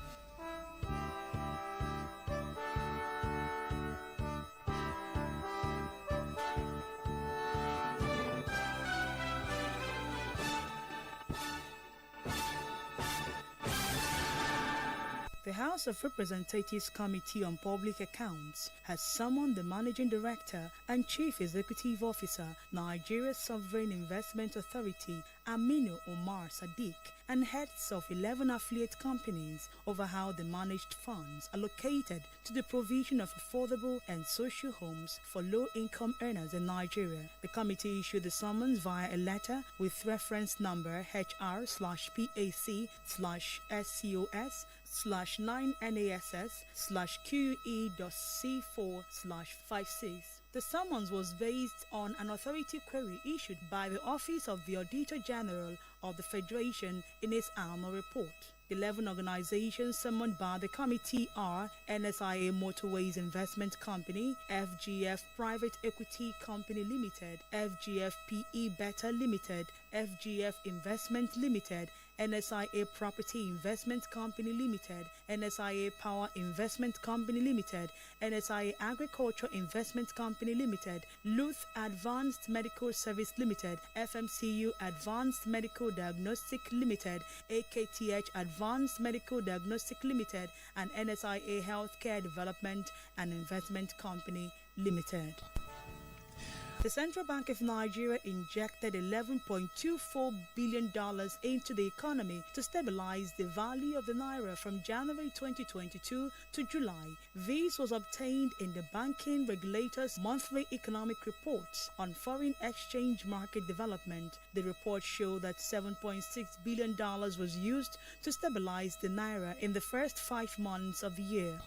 Speaker 10: The House of Representatives Committee on Public Accounts has summoned the Managing Director and Chief Executive Officer, Nigeria Sovereign Investment Authority, Aminu Omar Sadiq, and heads of 11 affiliate companies over how the managed funds allocated to the provision of affordable and social homes for low-income earners in Nigeria. The committee issued the summons via a letter with reference number HR/PAC/SCOS/9NASS/QE.C4/56. The summons was based on an authority query issued by the Office of the Auditor General of the Federation in its annual report. The 11 organizations summoned by the committee are NSIA Motorways Investment Company, FGF Private Equity Company Limited, FGF PE Better Limited, FGF Investment Limited, NSIA Property Investment Company Limited, NSIA Power Investment Company Limited, NSIA Agriculture Investment Company Limited, Luth Advanced Medical Service Limited, FMCU Advanced Medical Diagnostic Limited, AKTH Advanced Medical Diagnostic Limited, and NSIA Healthcare Development and Investment Company Limited. The Central Bank of Nigeria injected $11.24 billion into the economy to stabilize the value of the naira from January 2022 to July. This was obtained in the Banking Regulator's monthly economic report on foreign exchange market development. The report showed that $7.6 billion was used to stabilize the naira in the first 5 months of the year.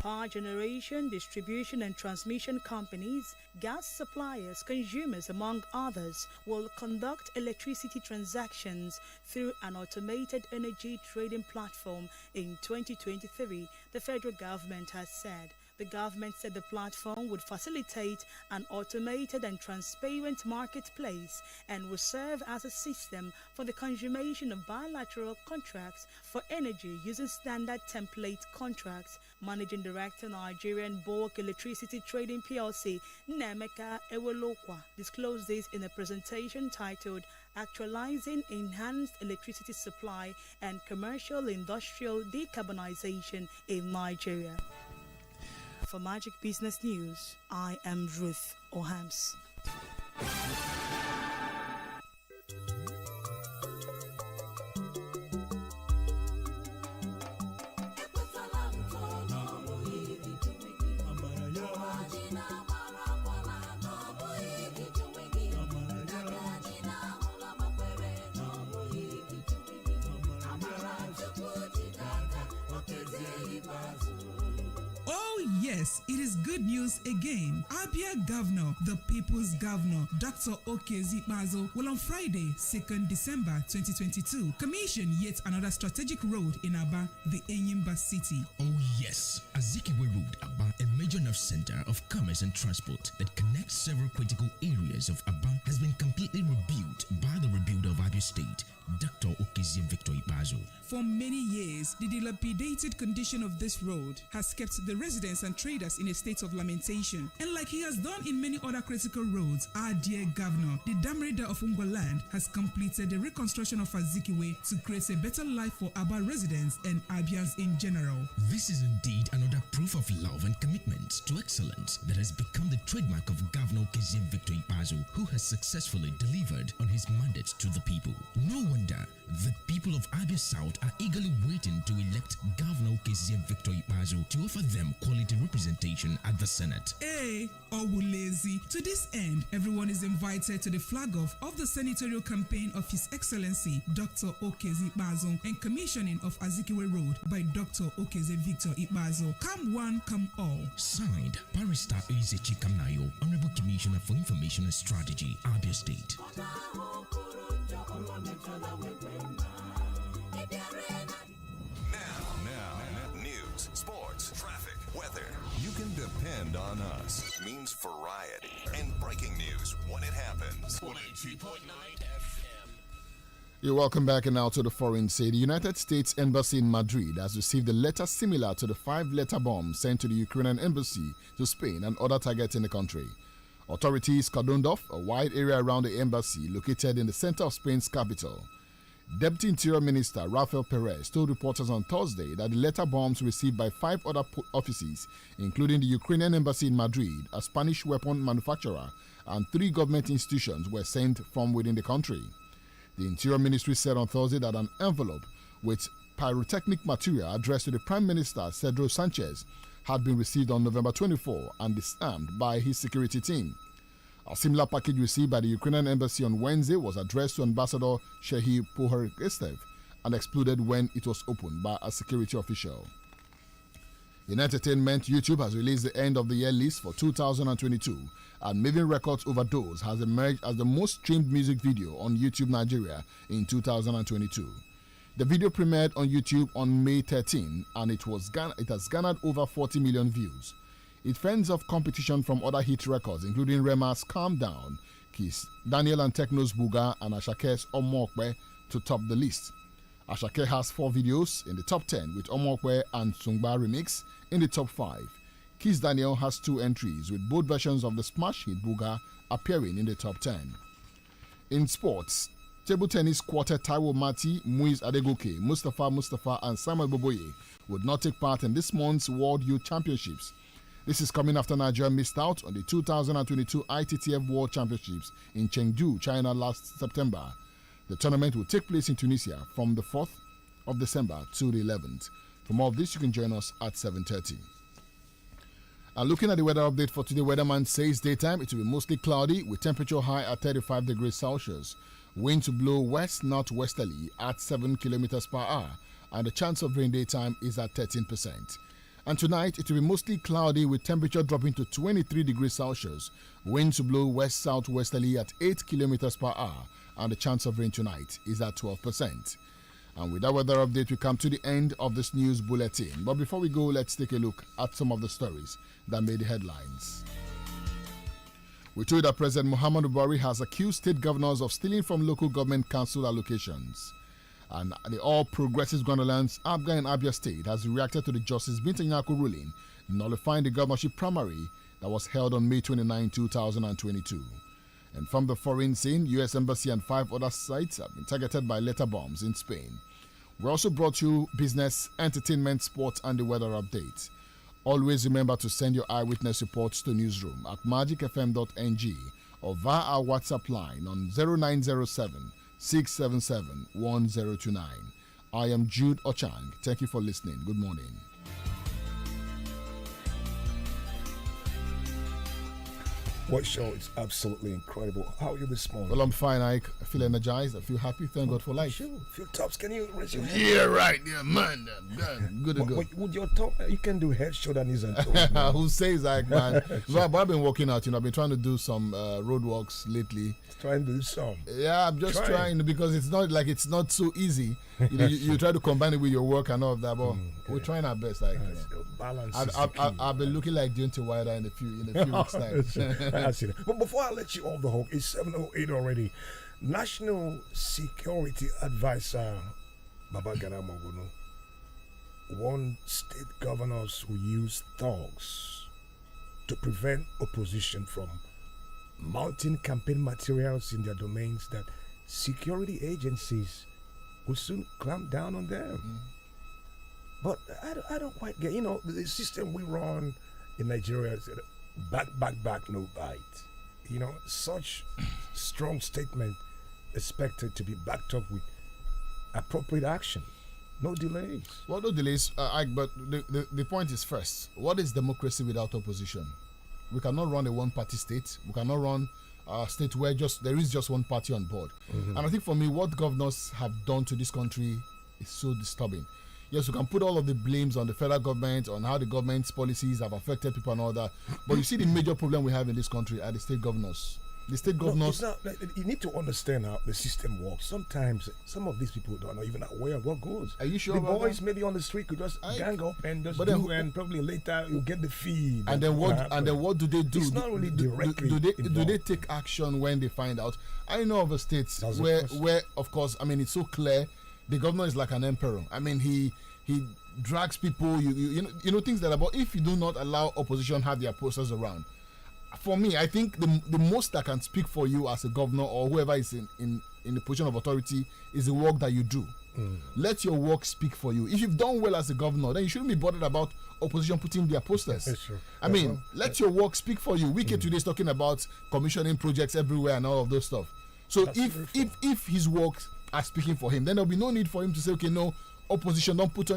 Speaker 10: Power generation, distribution and transmission companies, gas suppliers, consumers, among others, will conduct electricity transactions through an automated energy trading platform in 2023, the federal government has said. The government said the platform would facilitate an automated and transparent marketplace and will serve as a system for the consummation of bilateral contracts for energy using standard template contracts. Managing Director, Nigerian Bulk Electricity Trading PLC, Nemeka Ewelokwa, disclosed this in a presentation titled Actualizing Enhanced Electricity Supply and Commercial Industrial Decarbonization in Nigeria. For Magic Business News, I am Ruth Ohams.
Speaker 11: Yes, it is good news again. Abia Governor, the People's Governor, Dr. Okezi Ikpeazu, will on Friday, 2nd December 2022, commission yet another strategic road in Aba, the Enyimba city.
Speaker 12: Oh yes, Azikiwe Road, Aba, a major nerve center of commerce and transport that connects several critical areas of Aba, has been completely rebuilt by the rebuilder of Abia State, Dr. Okezi Victor Ikpeazu.
Speaker 11: For many years, the dilapidated condition of this road has kept the residents and traders in a state of lamentation. And like he has done in many other critical roads, our dear governor, the dam raider of Ungwaland, has completed the reconstruction of Azikiwe to create a better life for Aba residents and Abians in general.
Speaker 12: This is indeed another proof of love and commitment to excellence that has become the trademark of Governor Okezi Victor Ikpeazu, who has successfully delivered on his mandate to the people. No wonder the people of Abia South are eagerly waiting to elect Governor Okezi Victor Ikpeazu to offer them quality representation at the Senate.
Speaker 11: Hey, Owulezi. To this end, everyone is invited to the flag-off of the senatorial campaign of His Excellency Dr. Okezi Ikpeazu and commissioning of Azikiwe Road by Dr. Okezi Victor Ikpeazu. Come one, come all.
Speaker 12: Signed, Barrister Ezechi Kamnayo, Honorable Commissioner for Information and Strategy, Abia State.
Speaker 8: Now, news, sports, traffic, weather. You can depend on us. It means variety and breaking news when it happens. 102.9 FM.
Speaker 6: You're welcome back, and now to the foreign say. The United States Embassy in Madrid has received a letter similar to the 5-letter bomb sent to the Ukrainian embassy to Spain and other targets in the country. Authorities cordoned off a wide area around the embassy located in the center of Spain's capital. Deputy Interior Minister Rafael Perez told reporters on Thursday that the letter bombs received by 5 other offices, including the Ukrainian embassy in Madrid, a Spanish weapon manufacturer, and 3 government institutions, were sent from within the country. The Interior Ministry said on Thursday that an envelope with pyrotechnic material addressed to the Prime Minister Pedro Sanchez had been received on November 24 and disarmed by his security team. A similar package received by the Ukrainian embassy on Wednesday was addressed to Ambassador Shehi Poherkestev and exploded when it was opened by a security official. In entertainment, YouTube has released the end of the year list for 2022, and Maven Records Overdose has emerged as the most streamed music video on YouTube Nigeria in 2022. The video premiered on YouTube on May 13, and it has garnered over 40 million views. It fends off competition from other hit records, including Rema's Calm Down, Kiss, Daniel and Techno's Buga, and Ashake's Omokwe to top the list. Ashake has 4 videos in the top 10, with Omokwe and Sungba Remix in the top 5. Kiss Daniel has 2 entries, with both versions of the smash hit Buga appearing in the top 10. In sports, table tennis quartet Taiwo Mati, Muiz Adegoke, Mustafa and Samuel Boboye would not take part in this month's World Youth Championships. This is coming after Nigeria missed out on the 2022 ITTF World Championships in Chengdu, China last September. The tournament will take place in Tunisia from the 4th of December to the 11th. For more of this, you can join us at 7:30. And looking at the weather update for today, weatherman says daytime it will be mostly cloudy with temperature high at 35 degrees Celsius. Wind to blow west-northwesterly at 7 kilometers per hour, and the chance of rain daytime is at 13%. And tonight, it will be mostly cloudy with temperature dropping to 23 degrees Celsius. Wind to blow west-southwesterly at 8 kilometers per hour, and the chance of rain tonight is at 12%. And with that weather update, we come to the end of this news bulletin. But before we go, let's take a look at some of the stories that made the headlines. We told that President Muhammadu Buhari has accused state governors of stealing from local government council allocations. And the All Progressives Grand Alliance, ABGA in Abia State, has reacted to the Justice Binta Nyako ruling nullifying the governorship primary that was held on May 29, 2022. And from the foreign scene, U.S. Embassy and 5 other sites have been targeted by letter bombs in Spain. We also brought you business, entertainment, sports, and the weather update. Always remember to send your eyewitness reports to newsroom at magicfm.ng or via our WhatsApp line on 0907 677 1029. I am Jude Ochang. Thank you for listening. Good morning.
Speaker 13: What show is absolutely incredible. How are you this morning?
Speaker 6: Well, I'm fine, Ike. I feel energized. I feel happy. Thank God for life.
Speaker 13: Sure. Feel tops. Can you raise your hand?
Speaker 6: Yeah, right. Yeah, man. Good to go.
Speaker 13: With your top, you can do head, shoulder, knees, and toes.
Speaker 6: Who says, Ike, man? But I've been working out. I've been trying to do some road walks lately.
Speaker 13: Trying to do some.
Speaker 6: Yeah, I'm just trying because it's not so easy. You try to combine it with your work and all of that, but we're trying our best. Like,
Speaker 13: balance.
Speaker 6: I've been looking like Deontay Wilder in a few weeks time.
Speaker 13: I see that. But before I let you off the hook, it's 7:08 already. National Security Advisor Babagana Mogono warned state governors who use thugs to prevent opposition from mounting campaign materials in their domains that security agencies will soon clamp down on them. But I don't quite get, the system we run in Nigeria is back, no bite. Such strong statement expected to be backed up with appropriate action. No delays.
Speaker 6: Well, no delays, but the point is first, what is democracy without opposition? We cannot run a one-party state. We cannot run a state where there is just one party on board. And I think for me, what governors have done to this country is so disturbing. Yes, we can put all of the blames on the federal government, on how the government's policies have affected people and all that. But you see the major problem we have in this country are the state governors. The state governors...
Speaker 13: No, it's not, you need to understand how the system works. Sometimes, some of these people are not even aware of what goes.
Speaker 6: Are you sure
Speaker 13: the
Speaker 6: about
Speaker 13: boys
Speaker 6: that?
Speaker 13: maybe on the street could just gang up and just and probably later you get the feed.
Speaker 6: And then what do they do?
Speaker 13: It's not really directly
Speaker 6: do they take action when they find out? I know of a state where, of course, I mean, it's so clear. The governor is like an emperor. I mean, he drags people, you know things like that. But if you do not allow opposition have their posters around, for me, I think the most that can speak for you as a governor or whoever is in the position of authority is the work that you do. Let your work speak for you. If you've done well as a governor, then you shouldn't be bothered about opposition putting their posters.
Speaker 13: That's true.
Speaker 6: I mean, let your work speak for you. Wike today is talking about commissioning projects everywhere and all of those stuff. So if his works are speaking for him, then there'll be no need for him to say, okay, no, opposition, don't put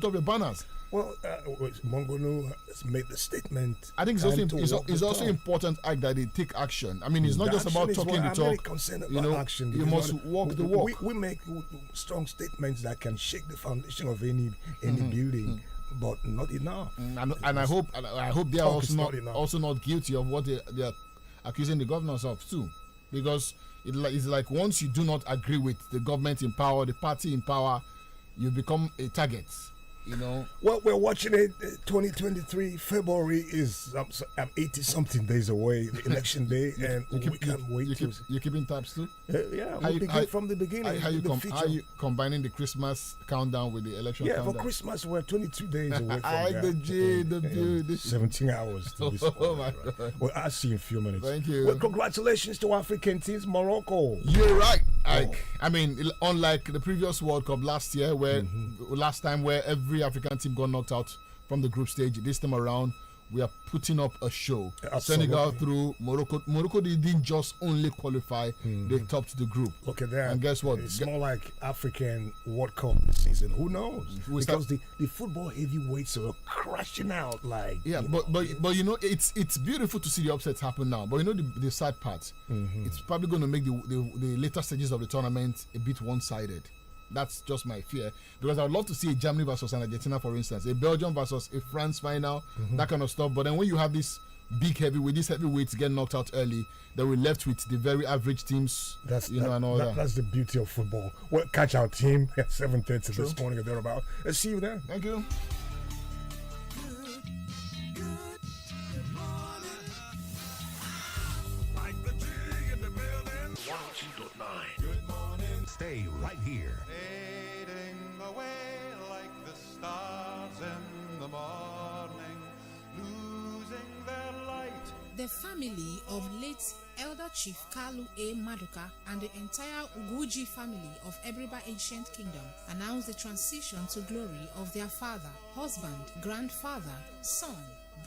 Speaker 6: up your banners.
Speaker 13: Well, Mongono has made the statement.
Speaker 6: I think it's also important that they take action. I mean, it's not just about talking the talk.
Speaker 13: Action.
Speaker 6: You must walk the walk.
Speaker 13: We make strong statements that can shake the foundation of any building. but not enough.
Speaker 6: And I hope they are
Speaker 13: Talk is
Speaker 6: also not guilty of what they are accusing the governors of too, because it's like once you do not agree with the government in power, the party in power, you become a target. You know.
Speaker 13: Well, we're watching it. 2023 February is 80-something days away, the election day, and we can't wait.
Speaker 6: You're keeping tabs too.
Speaker 13: Yeah, we begin from the beginning.
Speaker 6: How you combining the Christmas countdown with the election?
Speaker 13: Yeah,
Speaker 6: countdown?
Speaker 13: For Christmas we're 22 days away from
Speaker 6: the
Speaker 13: 17 hours. To this
Speaker 6: oh my God!
Speaker 13: Well, I'll see you in a few minutes.
Speaker 6: Thank you.
Speaker 13: Well, congratulations to African teams, Morocco.
Speaker 6: You're right. I mean, unlike the previous World Cup last year, where last time where every African team got knocked out from the group stage, this time around we are putting up a show.
Speaker 13: Absolutely.
Speaker 6: Senegal through Morocco. Morocco didn't just only qualify; they topped the group.
Speaker 13: Look at that.
Speaker 6: And guess what?
Speaker 13: It's more like African World Cup this season. Who knows? Because the football heavyweights are crashing out like.
Speaker 6: Yeah, but you know it's beautiful to see the upsets happen now. But you know the sad part, it's probably going to make the later stages of the tournament a bit one-sided. That's just my fear, because I would love to see a Germany versus an Argentina, for instance, a Belgium versus a France final, that kind of stuff. But then when you have this big heavyweights get knocked out early, then we're left with the very average teams.
Speaker 13: That's the beauty of football. Well, catch our team at 7:30 this morning or thereabout. Let's see you there.
Speaker 6: Thank you.
Speaker 16: Stay right here.
Speaker 17: Fading away like the stars in the morning, losing their light.
Speaker 33: The family of late Elder Chief Kalu A. Maduka and the entire Uguji family of Ebriba Ancient Kingdom announced the transition to glory of their father, husband, grandfather, son,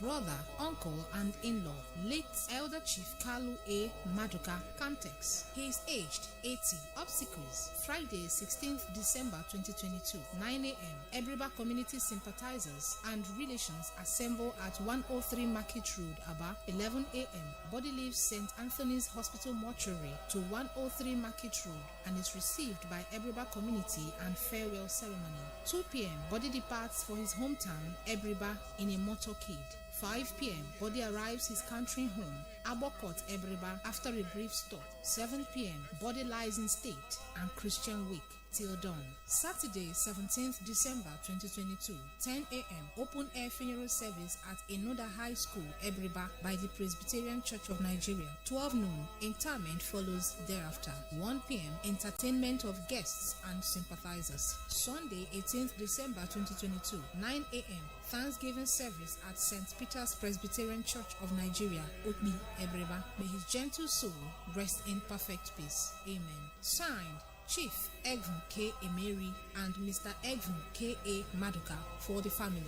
Speaker 33: brother, uncle, and in-law, late Elder Chief Kalu A. Maduka Camtex. He is aged 80. Obsequies, Friday, 16th December 2022, 9 a.m. Ebriba community sympathizers and relations assemble at 103 Market Road, Aba, 11 a.m. Body leaves St. Anthony's Hospital mortuary to 103 Market Road and is received by Ebriba community and farewell ceremony. 2 p.m. Body departs for his hometown, Ebriba, in a motorcade. 5 p.m. Body arrives his country home, Abokot, Ebriba, after a brief stop. 7 p.m. Body lies in state and Christian Week till dawn. Saturday, 17th December 2022, 10 a.m. Open air funeral service at Enoda High School, Ebriba, by the Presbyterian Church of Nigeria. 12 noon, interment follows thereafter. 1 p.m. Entertainment of guests and sympathizers. Sunday, 18th December 2022, 9 a.m. Thanksgiving service at St. Peter's Presbyterian Church of Nigeria, Otbi, Ebriba. May his gentle soul rest in perfect peace. Amen. Signed, Chief Egvin K. Emery and Mr. Egvin K. A. Maduka for the family.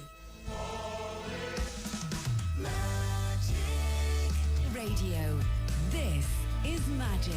Speaker 18: Magic Radio. This is Magic.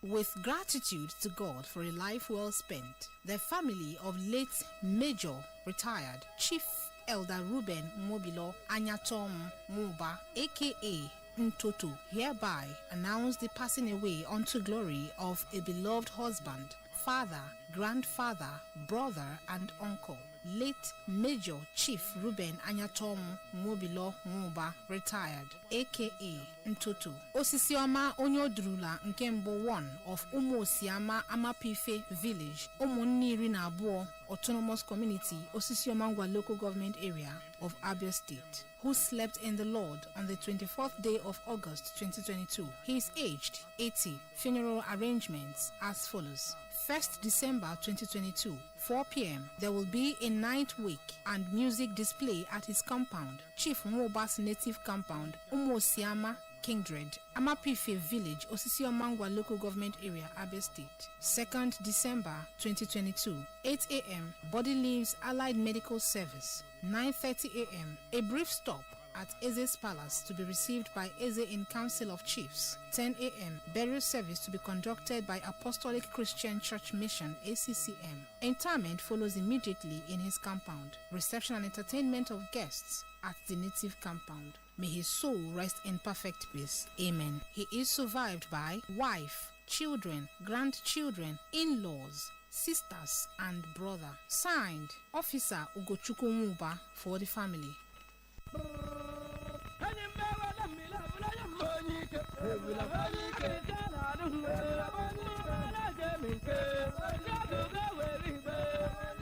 Speaker 33: With gratitude to God for a life well spent, the family of late Major retired Chief Elder Ruben Mobilo Anyatom Muba, aka Ntoto, hereby announce the passing away unto glory of a beloved husband, father, grandfather, brother, and uncle, late Major Chief Ruben Anyatom Mobilo Muba, retired, aka Ntoto. Osisioma Onyodrula Nkembo 1 of Umosiama Amapife Village, Umuniri Nabuo Autonomous Community, Osisiomangwa Local Government Area of Abia State, who slept in the Lord on the 24th day of August 2022. He is aged 80. Funeral arrangements as follows. 1st December 2022, 4 p.m. There will be a night wake and music display at his compound, Chief Mwoba's native compound, Umosiama Kindred, Amapife Village, Osisiomangwa Local Government Area, Abia State. 2nd December 2022, 8 a.m. Body leaves Allied Medical Service. 9:30 a.m. A brief stop at Eze's Palace to be received by Eze in Council of Chiefs. 10 a.m. Burial service to be conducted by Apostolic Christian Church Mission, ACCM. Interment follows immediately in his compound. Reception and entertainment of guests at the native compound. May his soul rest in perfect peace. Amen. He is survived by wife, children, grandchildren, in-laws, sisters, and brother. Signed, Officer Ugochukwu Nwuba for the family.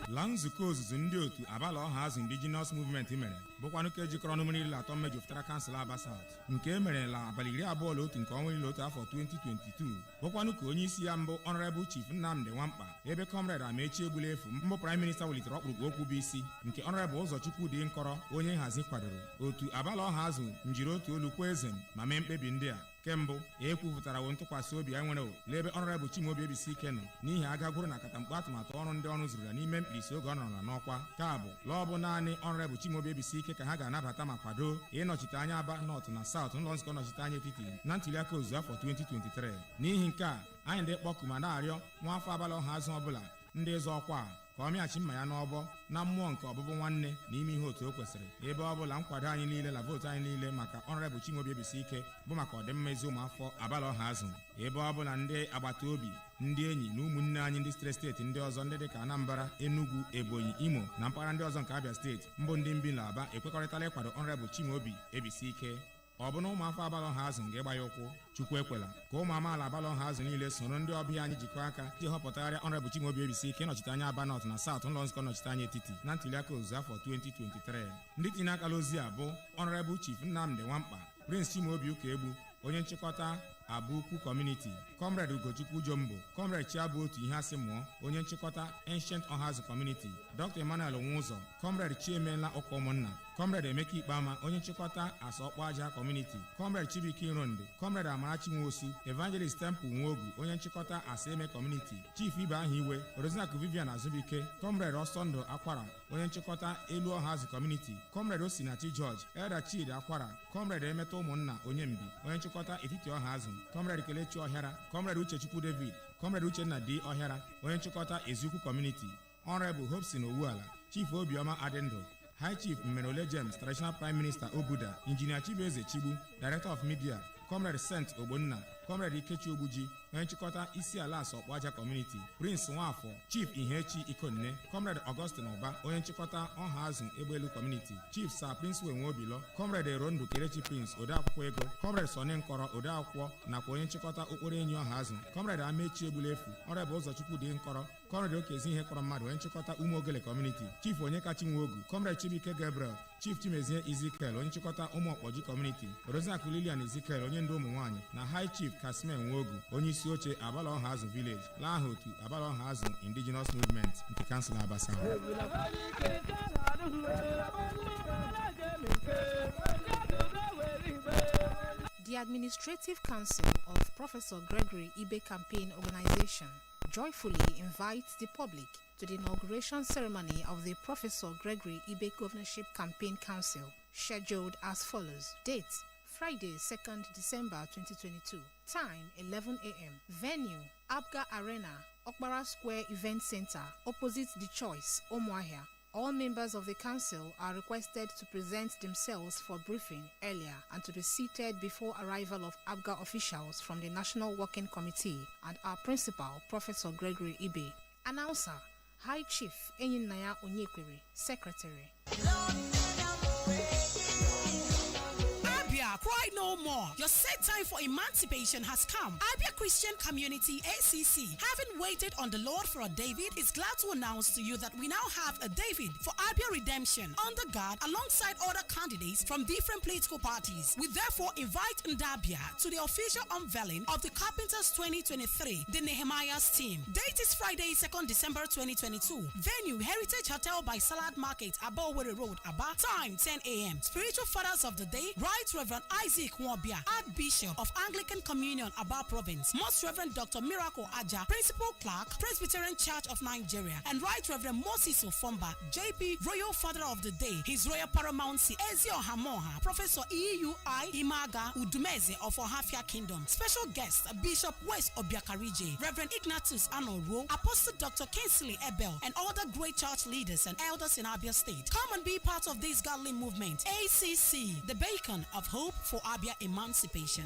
Speaker 16: La nzukọ ozuzu ndị otu Abala Ọha Indigenous Movement mere bụkwanụ ka ejikọrọ ọnụ mmiri atọ mejupụtara kansụl Aba South nke e mere la abalị 21 nke ọnwa iri afọ 2022 bụkwanụ ka onye isi ya mbụ Honorable Chief Nnamdi Nwamkpa ebe Comrade Amechi Egbulefu mbụ Prime Minister welitere ọkpụrụkpụ okwu bụ isi nke Honorable Ụzọchukwu dị Nkọrọ onye nhazi kwadoro. Otu Abala Ọha njiri otu olu kwuo eze ma mee mkpebi ndị a. Kembụ ekwupụtara ntụkwasị obi anyị nwere n'ebe Honorable Chimaobi Ebisike nọ n'ihi agagwuru na akatamkpo atụmatụ ọrụ ndị ọrụ zuru ya n'ime mkpirisi oge ọ nọrọ n'ọkwa. Ka bụ lọọ bụ naanị Honorable Chimaobi Ebisike ka ha ga-anabata ma kwado ịnọchite anya Aba North na South n'ụlọ nzukọ nnọchite anya etiti na ntuliaka ozuzu afọ 2023. N'ihi nke a anyị ndị kpọkụ ma na-arịọ nwaafọ Abala Ọha ọbụla ndị ịzọ ọkwa ka ọ mịaghachi mma ya n'ọbọ na mmụọ nke ọbụbụ nwanne n'ime ihe otu o kwesịrị ebe ọ bụla nkwado anyị niile na vootu anyị niile maka Honorable Chimaobi Ebisike bụ maka ọdịmma ezi ụmụafọ Abala Ọha ebe ọ bụla ndị agbata obi ndị enyi na ụmụnne anyị ndị steeti ndị ọzọ ndị dịka Anambra, Enugu, Ebonyi, Imo na mpaghara ndị ọzọ nke Abia steeti mbụ ndị mbi na Aba ekwekọrịtala ịkwado Honorable Chimaobi Ebisike. Ọ bụ na ụmụafọ Abala Ọha ga-ịgba ya ụkwụ, Chukwu ekwela ka ụmụ amaala Abala Ọha niile soro ndị ọbịa anyị jikọ aka iji họpụtagharịa Honorable Chimaobi Ebisike ịnọchite anya Aba North na South n'ụlọ nzukọ nnọchite anya etiti na ntuliaka ozuzu afọ 2023. Ndị tinye akala ozi a bụ Honorable Chief Nnamdi Nwamkpa, Prince Chimaobi Ukegbu, onye nchịkọta Abu Ukwu Community, Comrade Ugochukwu Jombo, Comrade Chiabu Otu Ihe Asị Mụọ, onye nchịkọta Ancient Ọha Community, Dr. Emmanuel Nwụzọ, Comrade Chiemela Ụkọmụnna, Comrade Emeka Ikpeama, onye nchịkọta Asọkpọ Aja Community, Comrade Chibuike Ironde, Comrade Amarachi Nwosu, Evangelist Temple Nwogu, onye nchịkọta Aseme Community, Chief Ibe Ahiwe, Orizinakụ Vivian Azubike, Comrade Ọsọndụ Akwara, onye nchịkọta Elu Ọha Community, Comrade Osinachi George, Elder Chidi Akwara, Comrade Emeta Ụmụnna Onyembi, onye nchịkọta Etiti Ọha Comrade Kelechi Ọhịara, Comrade Uchechukwu David, Comrade Uchenna D. Ọhịara, onye nchịkọta Eziukwu Community, Honorable Hobson Owuala, Chief Obioma Adendo, High Chief Mmerole James, Traditional Prime Minister Obuda, Engineer Chibueze Chigbu, Director of Media, Comrade Sent Ogbonna, Comrade Ikechi Ogbuji, onye nchịkọta isi ala Asọkpọ Aja Community, Prince Nwafọ, Chief Ihechi Ikonne, Comrade Augustine Ọba, onye nchịkọta Ọha Egbelu Community, Chief Sir Prince Nwobilo, Comrade Erondu Kelechi Prince, odeakwụkwọ ego, Comrade Sonny Nkọrọ, odeakwụkwọ nakwa onye nchịkọta okporo enyi Ọha Comrade Amechi Egbulefu, Honorable Ụzọchukwu dị Nkọrọ, Comrade Okezi Ihe Kọrọ Mmadụ, onye nchịkọta Ụmụogele Community, Chief Onyekachi Nwogu, Comrade Chibuike Gabriel, Chief Chimezie Ezekiel, onye nchịkọta Ụmụokpoji Community, Orizinakụ Lilian Ezekiel, onye ndu ụmụ nwaanyị na High Chief Kasmen Nwogu, onye isi oche Abala Ọha Village, laha otu Abala Ọha Indigenous Movement nke kansụl Aba South.
Speaker 33: The Administrative Council of Professor Gregory Ibe Campaign Organization joyfully invites the public to the inauguration ceremony of the Professor Gregory Ibe Governorship Campaign Council, scheduled as follows. Date: Friday, 2nd December 2022. Time: 11 a.m. Venue: Abga Arena, Okpara Square Event Center, opposite The Choice, Umuahia. All members of the council are requested to present themselves for briefing earlier and to be seated before arrival of ABGA officials from the National Working Committee and our principal, Professor Gregory Ibe. Announcer: High Chief Enyinnaya Onyekwere, Secretary.
Speaker 19: Cry no more. Your set time for emancipation has come. Abia Christian Community ACC, having waited on the Lord for a David, is glad to announce to you that we now have a David for Abia Redemption under God alongside other candidates from different political parties. We therefore invite Ndabia to the official unveiling of the Carpenters 2023, the Nehemiah's team. Date is Friday, 2nd December 2022. Venue: Heritage Hotel by Salad Market, Abowere Road, Aba. Time: 10 a.m. Spiritual fathers of the day: Right Reverend Isaac Nwobia, Archbishop of Anglican Communion, Aba Province; Most Reverend Dr. Miracle Aja, Principal Clerk, Presbyterian Church of Nigeria; and Right Reverend Moses Ofomba, JP, Royal Father of the Day, His Royal Paramountcy Ezio Hamoha, Professor EUI Imaga Udumeze of Ohafia Kingdom. Special guest: Bishop West Obiakarije, Reverend Ignatius Anoro, Apostle Dr. Kinsley Ebel, and other great church leaders and elders in Abia State. Come and be part of this godly movement. ACC, the beacon of hope for Abia emancipation.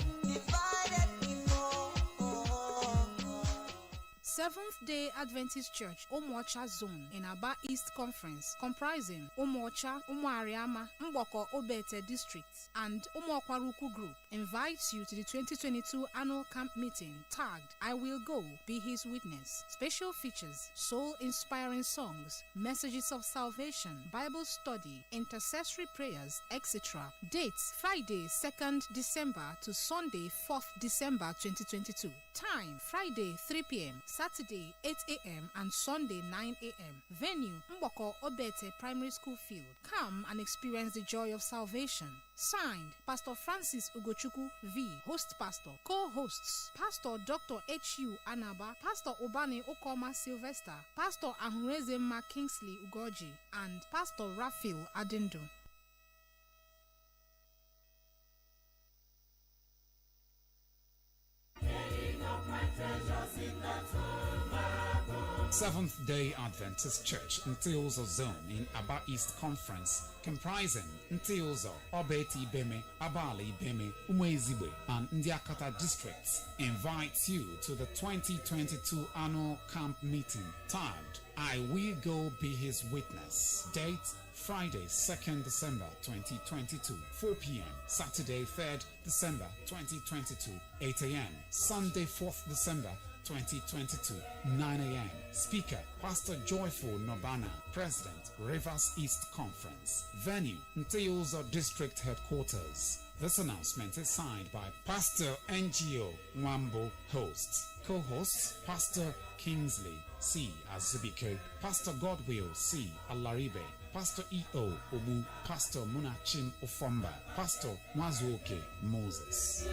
Speaker 33: Seventh-day Adventist Church Umuocha Zone in Aba East Conference, comprising Umuocha, Umuariama, Mboko Obete districts, and Umuokwaruku Group, invites you to the 2022 annual camp meeting tagged "I Will Go, Be His Witness." Special features: soul-inspiring songs, messages of salvation, Bible study, intercessory prayers, etc. Dates: Friday 2nd December to Sunday 4th December 2022. Time: Friday 3 p.m., Saturday 8 a.m. and Sunday 9 a.m. Venue: Mboko Obete Primary School Field. Come and experience the joy of salvation. Signed, Pastor Francis Ugochukwu V, Host Pastor. Co-hosts: Pastor Dr. H.U. Anaba, Pastor Obani Okoma Sylvester, Pastor Ahurezema Kingsley Ugoji, and Pastor Raphael Adendo.
Speaker 4: Seventh-day Adventist Church Ntiozo Zone in Aba East Conference, comprising Ntiozo, Obeti Ibeme, Abali Ibeme, Umwezigbe, and Ndiakata districts, invites you to the 2022 annual camp meeting tagged "I Will Go, Be His Witness." Date: Friday 2nd December 2022, 4 p.m. Saturday 3rd December 2022, 8 a.m. Sunday 4th December 2022, 9 a.m. Speaker: Pastor Joyful Nobana, President, Rivers East Conference. Venue: Ntiozo District Headquarters. This announcement is signed by Pastor NGO Nwambo, hosts. Co-hosts: Pastor Kingsley C. Azubike, Pastor Godwill C. Alaribe, Pastor E.O. Obu, Pastor Munachim Ofomba, Pastor Mwazuoke Moses.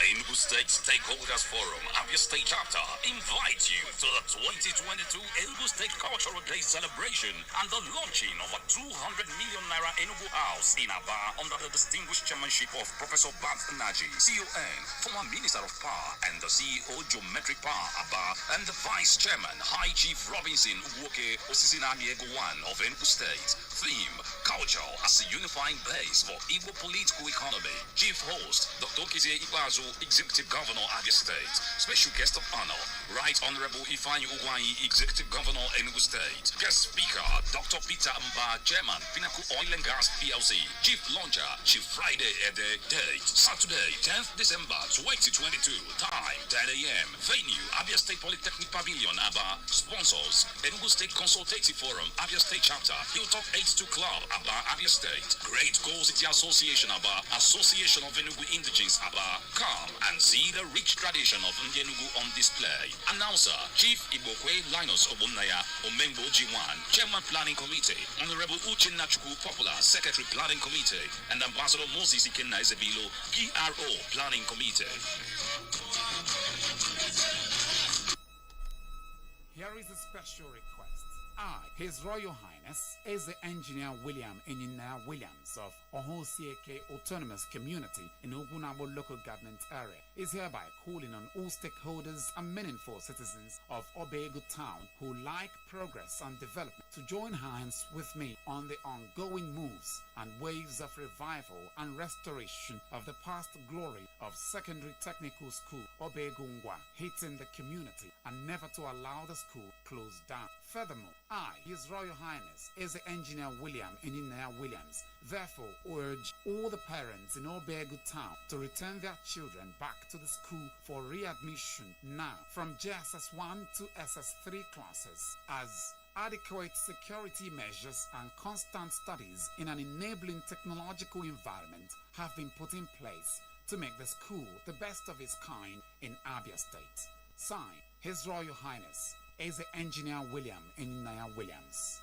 Speaker 20: Enugu State Stakeholders Forum, Abia State Chapter, invite you to the 2022 Enugu State Cultural Day celebration and the launching of a 200 million naira Enugu House in Aba under the distinguished chairmanship of Professor Bab Naji, CON, former Minister of Power, and the CEO Geometric Power Aba, and the Vice Chairman High Chief Robinson Uwoke Osisinamiego I of Enugu State. Theme: Culture as a unifying base for Igbo political economy. Chief host Dr. Okezie Ikpeazu, Executive Governor, Abia State. Special guest of honor, Right Honorable Ifeanyi Ugwuanyi, Executive Governor, Enugu State. Guest speaker, Dr. Peter Mba, Chairman, Pinnacle Oil and Gas PLC. Chief launcher, Chief Friday Ede. Date: Saturday, 10th December 2022. Time: 10 a.m. Venue: Abia State Polytechnic Pavilion, Aba. Sponsors: Enugu State Consultative Forum, Abia State Chapter, Hilltop 82 Club, Aba, Abia State. Great Goals City Association, Aba. Association of Enugu Indigenes, Aba. Come and see the rich tradition of Enugu on display. Announcer: Chief Ibokwe Linus Obunnaya, Omembo G1, Chairman Planning Committee, Honorable Uchenna Chukwu, Popular Secretary Planning Committee, and Ambassador Moses Ikenna Ezebilo, PRO Planning Committee.
Speaker 4: Here is a special request. I, His Royal Highness, Eze Engineer William Enyina Williams of Ohosieke Autonomous Community in Ogunabo Local Government Area, is hereby calling on all stakeholders and meaningful citizens of Obegu Town who like progress and development to join hands with me on the ongoing moves and waves of revival and restoration of the past glory of Secondary Technical School Obegungwa, hitting the community and never to allow the school closed down. Furthermore, I, His Royal Highness, is the Engineer William Enyina Williams, therefore urge all the parents in Obegu Town to return their children back to the school for readmission now from JSS 1 to SS3 classes, as adequate security measures and constant studies in an enabling technological environment have been put in place to make the school the best of its kind in Abia State. Signed, His Royal Highness, is the Engineer William Enyina Williams.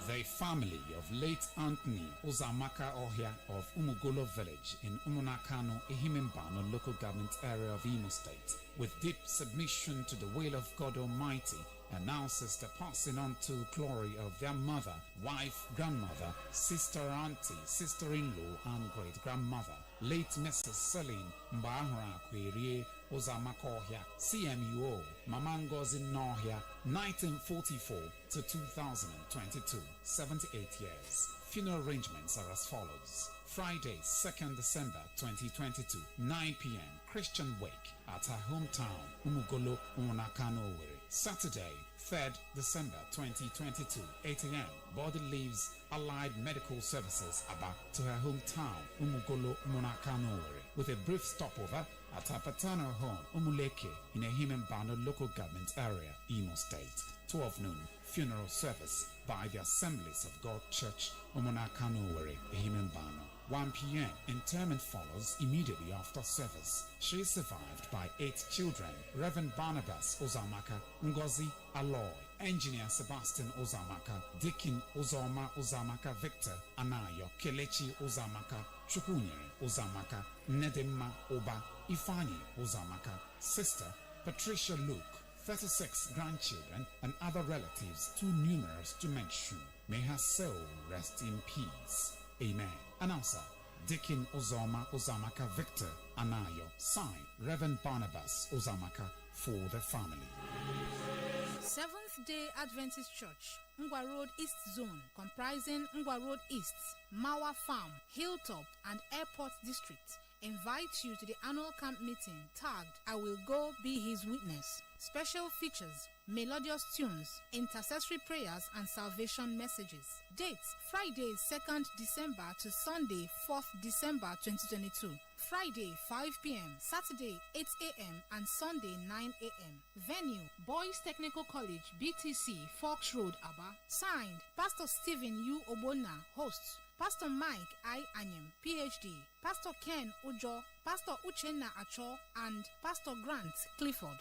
Speaker 4: The family of late Anthony Ozamaka Ohia of Umugolo Village in Umunakano, Ehimbano local government area of Imo State, with deep submission to the will of God Almighty, announces the passing on to glory of their mother, wife, grandmother, sister, auntie, sister-in-law, and great-grandmother, late Mrs. Celine Mbahura Kwerie Uzamaka Ohia, CMUO, Mama Ngozi Nohia, 1944 to 2022, 78 years. Funeral arrangements are as follows. Friday, 2nd December 2022, 9 p.m. Christian wake at her hometown, Umugolo, Umunakano, Owerri. Saturday, 3rd December 2022, 8 a.m. Body leaves Allied Medical Services Aba to her hometown, Umugolo, Umunakano, Owerri, with a brief stopover at her paternal home, Umuleke, in Ehimembano local government area, Imo State. 12 noon, funeral service by the Assemblies of God Church, Umunakano, Owerri, Ehimembano. 1 p.m. Interment follows immediately after service. She is survived by 8 children: Reverend Barnabas Uzamaka, Ngozi Aloy, Engineer Sebastian Uzamaka, Deacon Uzoma Uzamaka Victor Anayo, Kelechi Uzamaka, Chukwunyere Uzamaka, Nedemma Oba, Ifani Uzamaka, Sister Patricia Luke, 36 grandchildren and other relatives too numerous to mention. May her soul rest in peace. Amen. Announcer, Deacon Uzoma Uzamaka Victor Anayo. Signed, Reverend Barnabas Uzamaka, for the family.
Speaker 33: Seventh-day Adventist Church, Ngwa Road East Zone, comprising Ngwa Road East, Mawa Farm, Hilltop, and Airport District, invites you to the annual camp meeting tagged "I Will Go Be His Witness." Special features, melodious tunes, intercessory prayers, and salvation messages. Dates: Friday 2nd December to Sunday 4th December 2022. Friday 5 p.m, Saturday 8 a.m, and Sunday 9 a.m. Venue: Boys Technical College, BTC, Forks Road, Aba. Signed, Pastor Stephen U. Obona, host. Pastor Mike I. Anyem, PhD, Pastor Ken Ujo, Pastor Uchenna Acho, and Pastor Grant Clifford.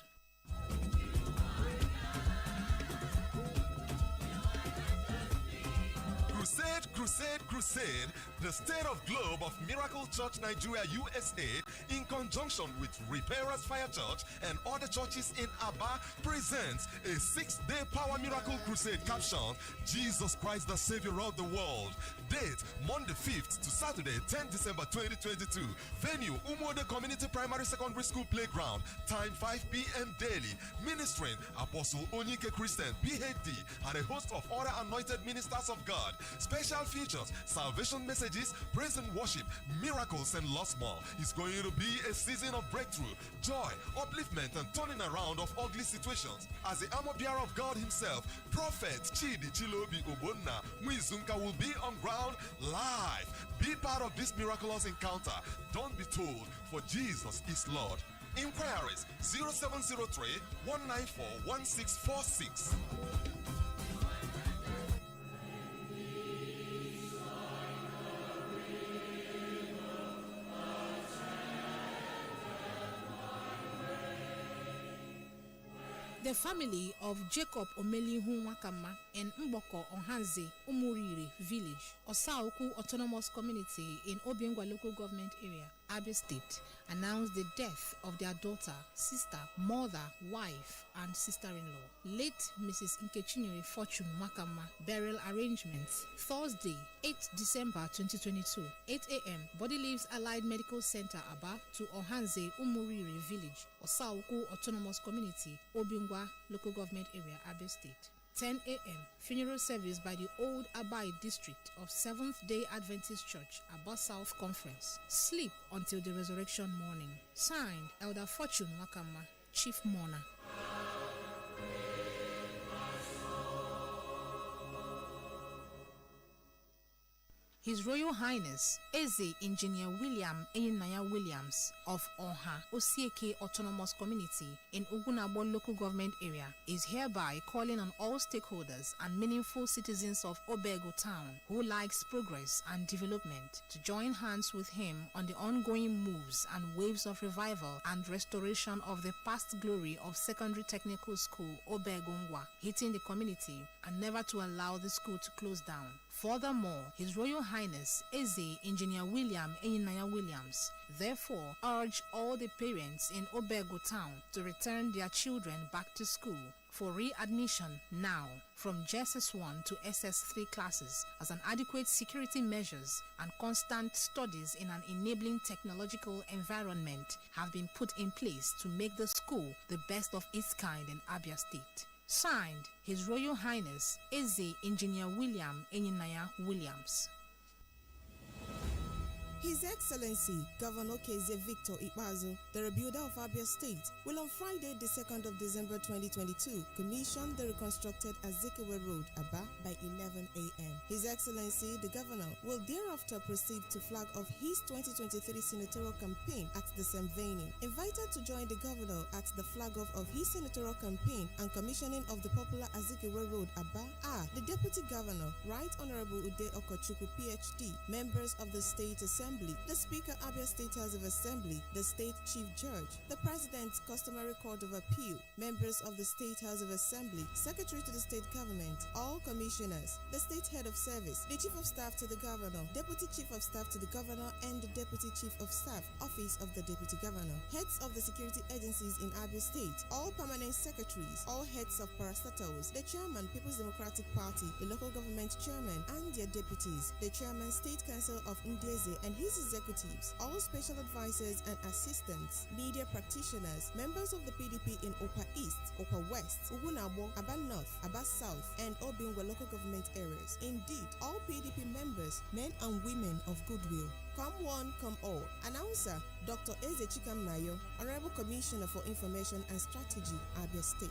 Speaker 14: Crusade, crusade, crusade. The State of Globe of Miracle Church Nigeria USA, in conjunction with Repairers Fire Church and other churches in Aba, presents a 6-day Power Miracle Crusade captioned Jesus Christ the Savior of the World. Date: Monday 5th to Saturday 10th December 2022. Venue: Umode Community Primary Secondary School Playground. Time 5 p.m. daily. Ministering Apostle Onyike Christian, PhD, and a host of other anointed ministers of God. Special features: salvation messages, praise and worship, miracles, and lots more. It's going to be a season of breakthrough, joy, upliftment, and turning around of ugly situations. As the armor bearer of God himself, Prophet Chidi Chilobi Obonna Mwizunka will be on ground live. Be part of this miraculous encounter. Don't be told, for Jesus is Lord. Inquiries: 0703 194 1646.
Speaker 33: The family of Jacob Omelihu Wakama in Mboko Ohanze, Umuriri Village, Osauku Autonomous Community in Obiangwa Local Government Area, Abia State, announced the death of their daughter, sister, mother, wife, and sister-in-law, late Mrs. Nkechinyere Fortune Wakama. Burial arrangements: Thursday, 8th December 2022, 8 a.m. Body leaves Allied Medical Center, Aba, to Ohanze Umuriri Village, Osauku Autonomous Community, Obiangwa Local Government Area, Abia State. 10 a.m. Funeral service by the Old Abai District of Seventh-day Adventist Church, Aba South Conference. Sleep until the resurrection morning. Signed, Elder Fortune Wakama, Chief Mourner. His Royal Highness Eze Engineer William Enyinaya Williams of Oha Osieke Autonomous Community in Ogunabo Local Government Area is hereby calling on all stakeholders and meaningful citizens of Obego Town who likes progress and development to join hands with him on the ongoing moves and waves of revival and restoration of the past glory of Secondary Technical School Obegongwa, hitting the community, and never to allow the school to close down. Furthermore, His Royal Highness Eze Engineer William Enyinaya Williams therefore urge all the parents in Obego Town to return their children back to school for readmission now from JSS1 to SS3 classes as an adequate security measures and constant studies in an enabling technological environment have been put in place to make the school the best of its kind in Abia State. Signed, His Royal Highness Eze Engineer William Enyinaya Williams.
Speaker 2: His Excellency Governor Keze Victor Ikpazu, the rebuilder of Abia State, will on Friday, the 2nd of December 2022, commission the reconstructed Azikiwe Road, Aba, by 11 a.m. His Excellency the Governor will thereafter proceed to flag off his 2023 senatorial campaign at the same venue. Invited to join the Governor at the flag off of his senatorial campaign and commissioning of the popular Azikiwe Road, Aba, are the Deputy Governor, Right Honorable Ude Okochukwu, PhD, members of the State Assembly, the Speaker Abia State House of Assembly, the State Chief Judge, the President's Customary Court of Appeal, members of the State House of Assembly, Secretary to the State Government, all commissioners, the State Head of Service, the Chief of Staff to the Governor, Deputy Chief of Staff to the Governor, and the Deputy Chief of Staff, Office of the Deputy Governor, heads of the security agencies in Abia State, all permanent secretaries, all heads of parastatals, the Chairman, People's Democratic Party, the local government chairman and their deputies, the Chairman, State Council of Ndeze and his executives, all special advisors and assistants, media practitioners, members of the PDP in Opa East, Opa West, Ugunabo, Aba North, Aba South, and Obingwa local government areas. Indeed, all PDP members, men and women of goodwill. Come one, come all. Announcer, Dr. Eze Chikam Nayo, Honorable Commissioner for Information and Strategy, Abia State.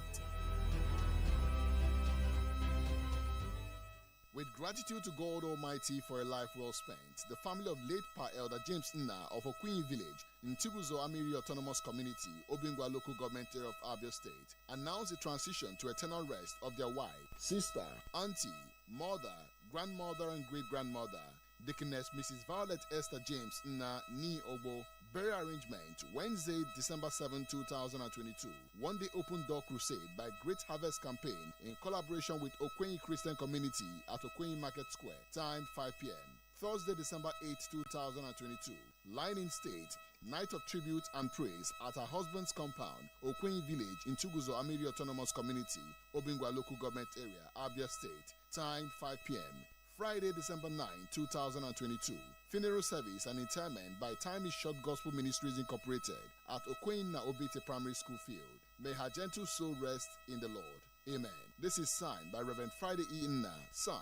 Speaker 6: With gratitude to God Almighty for a life well spent, the family of late Pa Elder James Nna of Okwinyi Village in Tiguzo Amiri Autonomous Community, Obingwa Local Government Area of Abia State, announced the transition to eternal rest of their wife, sister, auntie, mother, grandmother, and great-grandmother, Deaconess Mrs. Violet Esther James Nna Ni Obo. Burial arrangement Wednesday, December 7, 2022. One-day open door crusade by Great Harvest Campaign in collaboration with Okwenyi Christian Community at Okwenyi Market Square. Time 5 p.m. Thursday, December 8, 2022. Line in state. Night of tribute and praise at her husband's compound, Okwenyi Village in Tuguzo Amiri Autonomous Community, Obingwa Local Government Area, Abia State. Time 5 p.m. Friday, December 9, 2022. Funeral service and interment by Time is Short Gospel Ministries Incorporated at Okwenyi Obite Primary School Field. May her gentle soul rest in the Lord. Amen. This is signed by Reverend Friday E. Nna, son,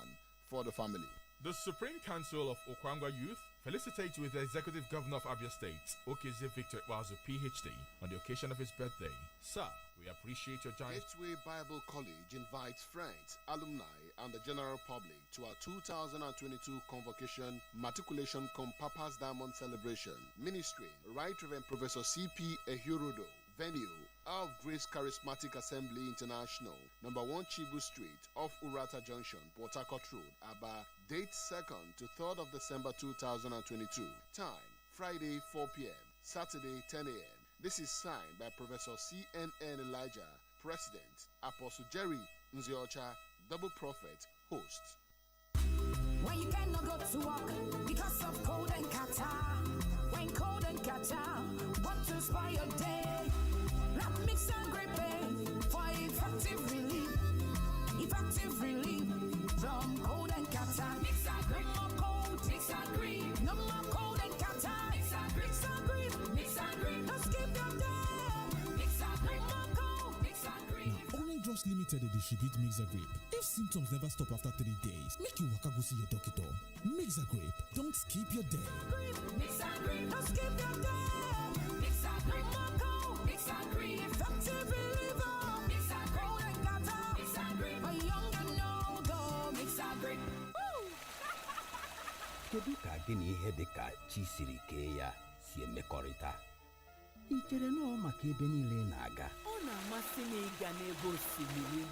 Speaker 6: for the family.
Speaker 15: The Supreme Council of Okwangwa Youth felicitates with the Executive Governor of Abia State, Okeze Victor Ikpazu, PhD, on the occasion of his birthday. Sir, we appreciate your giant...
Speaker 6: Gateway Bible College invites friends, alumni, and the general public to our 2022 Convocation Matriculation Cum Papa's Diamond Celebration. Ministry, Right Reverend Professor C.P. Ehurodo. Venue, Our of Grace Charismatic Assembly International, number 1 Chibu Street, off Urata Junction, Port Harcourt Road, Aba. Date 2nd to 3rd of December 2022. Time, Friday 4 p.m., Saturday 10 a.m. This is signed by Professor C.N.N. Elijah, President, Apostle Jerry Nziocha, Double Prophet, Host.
Speaker 21: When you cannot go to work because of cold and catarrh, when cold and catarrh want to spoil your day, let Mix and Grape for effective relief from cold and catarrh. Mix and Grape, no more cold, Mix and Grape, no more cold and catarrh. Mix and Grape, Mix and Grape, no skip your day. Mix and Grape, no cold, Mix and Grape.
Speaker 22: Now, Orange Drugs Limited they distribute Mixagrape. If symptoms never stop after 3 days, make you waka go see your doctor. Mixagrape, don't skip your day.
Speaker 21: Mixagrape, don't skip your day. Mixagrape, no cold, Mixagrape, effective reliever. Mixagrape, and catarrh. Mixagrape, for young and old, Mixagrape.
Speaker 23: Kedu ka gị na ihe dị ka chi siri kee ya si emekọrịta? I chere na ọ maka ebe niile na-aga?
Speaker 25: Ọ na-amasị m ịga n'ebe osimiri.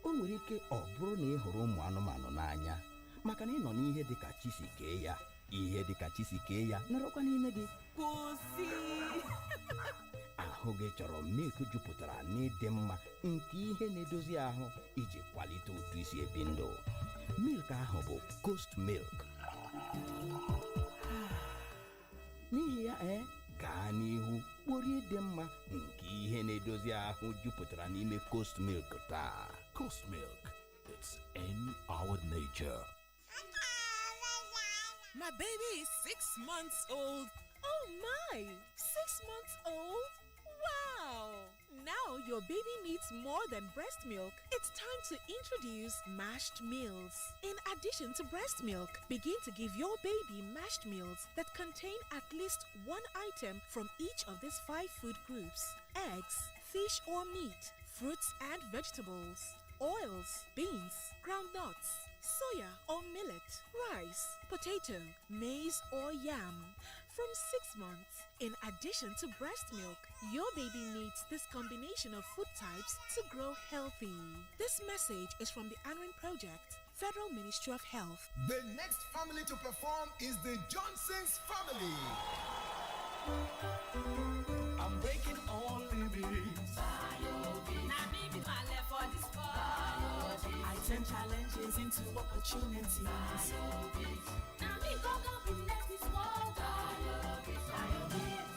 Speaker 23: O nwere ike ọ bụrụ na ị hụrụ ụmụ anụmanụ n'anya, maka na ị nọ n'ihe dị ka chi si kee ya. Ihe dị ka chi si kee ya nọrọkwa n'ime gị.
Speaker 25: Kwụsị.
Speaker 23: Ahụ gị chọrọ milk jupụtara n'ịdị mma nke ihe na-edozi ahụ iji kwalite otu isi ebi ndụ. Milk ahụ bụ Coast Milk. N'ihi ya gaa n'ihu kporie dị mma nke ihe na-edozi ahụ jupụtara n'ime Coast Milk taa.
Speaker 1: Coast Milk, it's in our nature.
Speaker 3: My baby is 6 months old. Oh my! 6 months old? Wow! Now your baby needs more than breast milk. It's time to introduce mashed meals. In addition to breast milk, begin to give your baby mashed meals that contain at least one item from each of these 5 food groups: eggs, fish or meat, fruits and vegetables, oils, beans, groundnuts, soya or millet, rice, potato, maize or yam. From 6 months, in addition to breast milk, your baby needs this combination of food types to grow healthy. This message is from the ANRIN Project, Federal Ministry of Health.
Speaker 5: The next family to perform is the Johnson's family. I'm breaking all limits.
Speaker 25: I turn challenges into opportunities.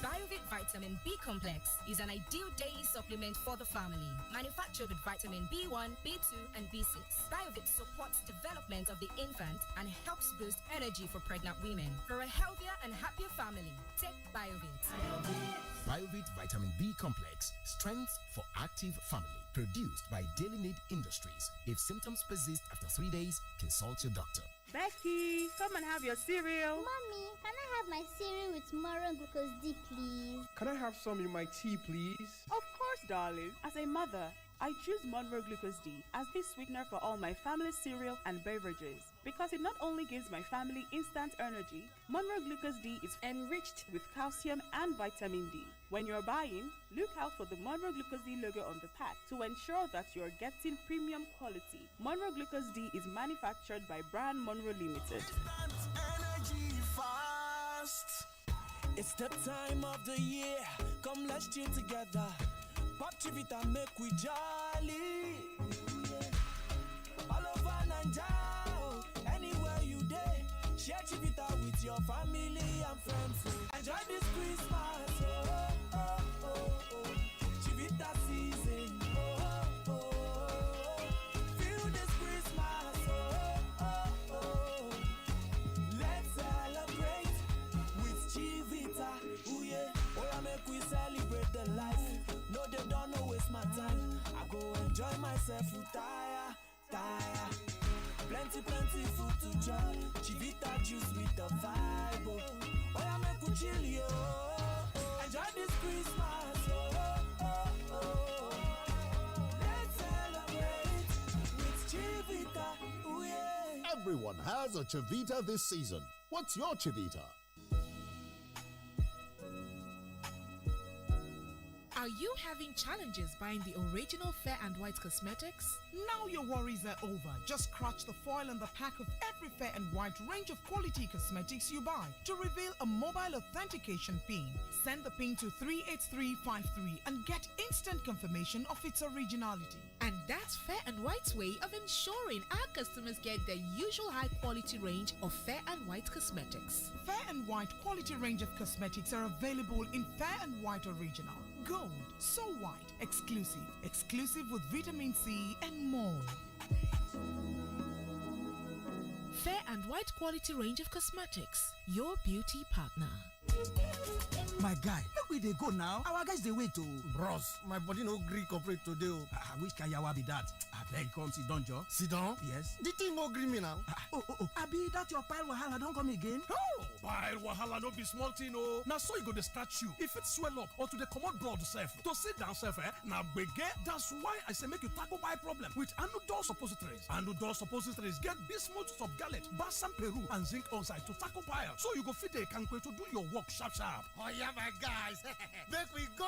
Speaker 7: BioVit Vitamin B Complex is an ideal daily supplement for the family. Manufactured with vitamin B1, B2, and B6. BioVit supports development of the infant and helps boost energy for pregnant women. For a healthier and happier family, take BioVit.
Speaker 12: BioVit Vitamin B Complex. Strength for active family. Produced by Daily Need Industries. If symptoms persist after 3 days, consult your doctor.
Speaker 9: Becky, come and have your cereal.
Speaker 24: Mommy, can I have my cereal with Moron Glucose D, please?
Speaker 26: Can I have some in my tea, please?
Speaker 9: Of course, darling. As a mother, I choose Monroe Glucose D as the sweetener for all my family's cereal and beverages because it not only gives my family instant energy, Monroe Glucose D is enriched with calcium and vitamin D. When you're buying, look out for the Monroe Glucose D logo on the pack to ensure that you're getting premium quality. Monroe Glucose D is manufactured by Brand Monroe Limited.
Speaker 5: Energy fast.
Speaker 27: It's the time of the year. Come, let's cheer together. Pop Chivita, make we jolly. All over Naija, anywhere you day. Share Chivita with your family and friends. Enjoy this Christmas, oh, oh, oh, oh. Chivita season, oh, oh, oh. Feel this Christmas, oh, oh, oh. Let's celebrate with Chivita, oh yeah. Oh yeah, make we celebrate the life. No, they don't know waste my time. I go enjoy myself with tire. Plenty food to chop. Chivita juice with the vibe. Oh, yeah, make we chill, yo. Enjoy this Christmas, oh. Let's celebrate with Chivita, oh yeah.
Speaker 28: Everyone has a Chivita this season. What's your Chivita?
Speaker 29: Are you having challenges buying the original Fair and White cosmetics?
Speaker 30: Now your worries are over. Just scratch the foil on the pack of every Fair and White range of quality cosmetics you buy to reveal a mobile authentication PIN. Send the PIN to 38353 and get instant confirmation of its originality.
Speaker 29: And that's Fair and White's way of ensuring our customers get the usual high-quality range of Fair and White cosmetics.
Speaker 30: Fair and White quality range of cosmetics are available in Fair and White Original, Gold, So White, exclusive with vitamin C and more.
Speaker 29: Fair and White quality range of cosmetics, your beauty partner.
Speaker 31: My guy, make we dey go now. Our guys dey wait oh.
Speaker 26: Bros, my body no gree cooperate today oh.
Speaker 31: Which kind yawa be that? Abeg come sit down, Joe.
Speaker 26: Sit down?
Speaker 31: Yes.
Speaker 26: The thing no gree me now.
Speaker 31: Oh. Abi that your pile wahala don come again?
Speaker 26: No, pile wahala no be small thing oh. Now so you go dey start you. If it swell up or to dey comot blood sef, to sit down sef na gbege. That's why I say make you tackle pile problem with Anudol suppositories. Anudol suppositories get bismuth, subgalate, balsam peru and zinc oxide to tackle pile. So you go fit dey kampe to do your work sharp.
Speaker 5: Oh yeah, my guys. Make we go.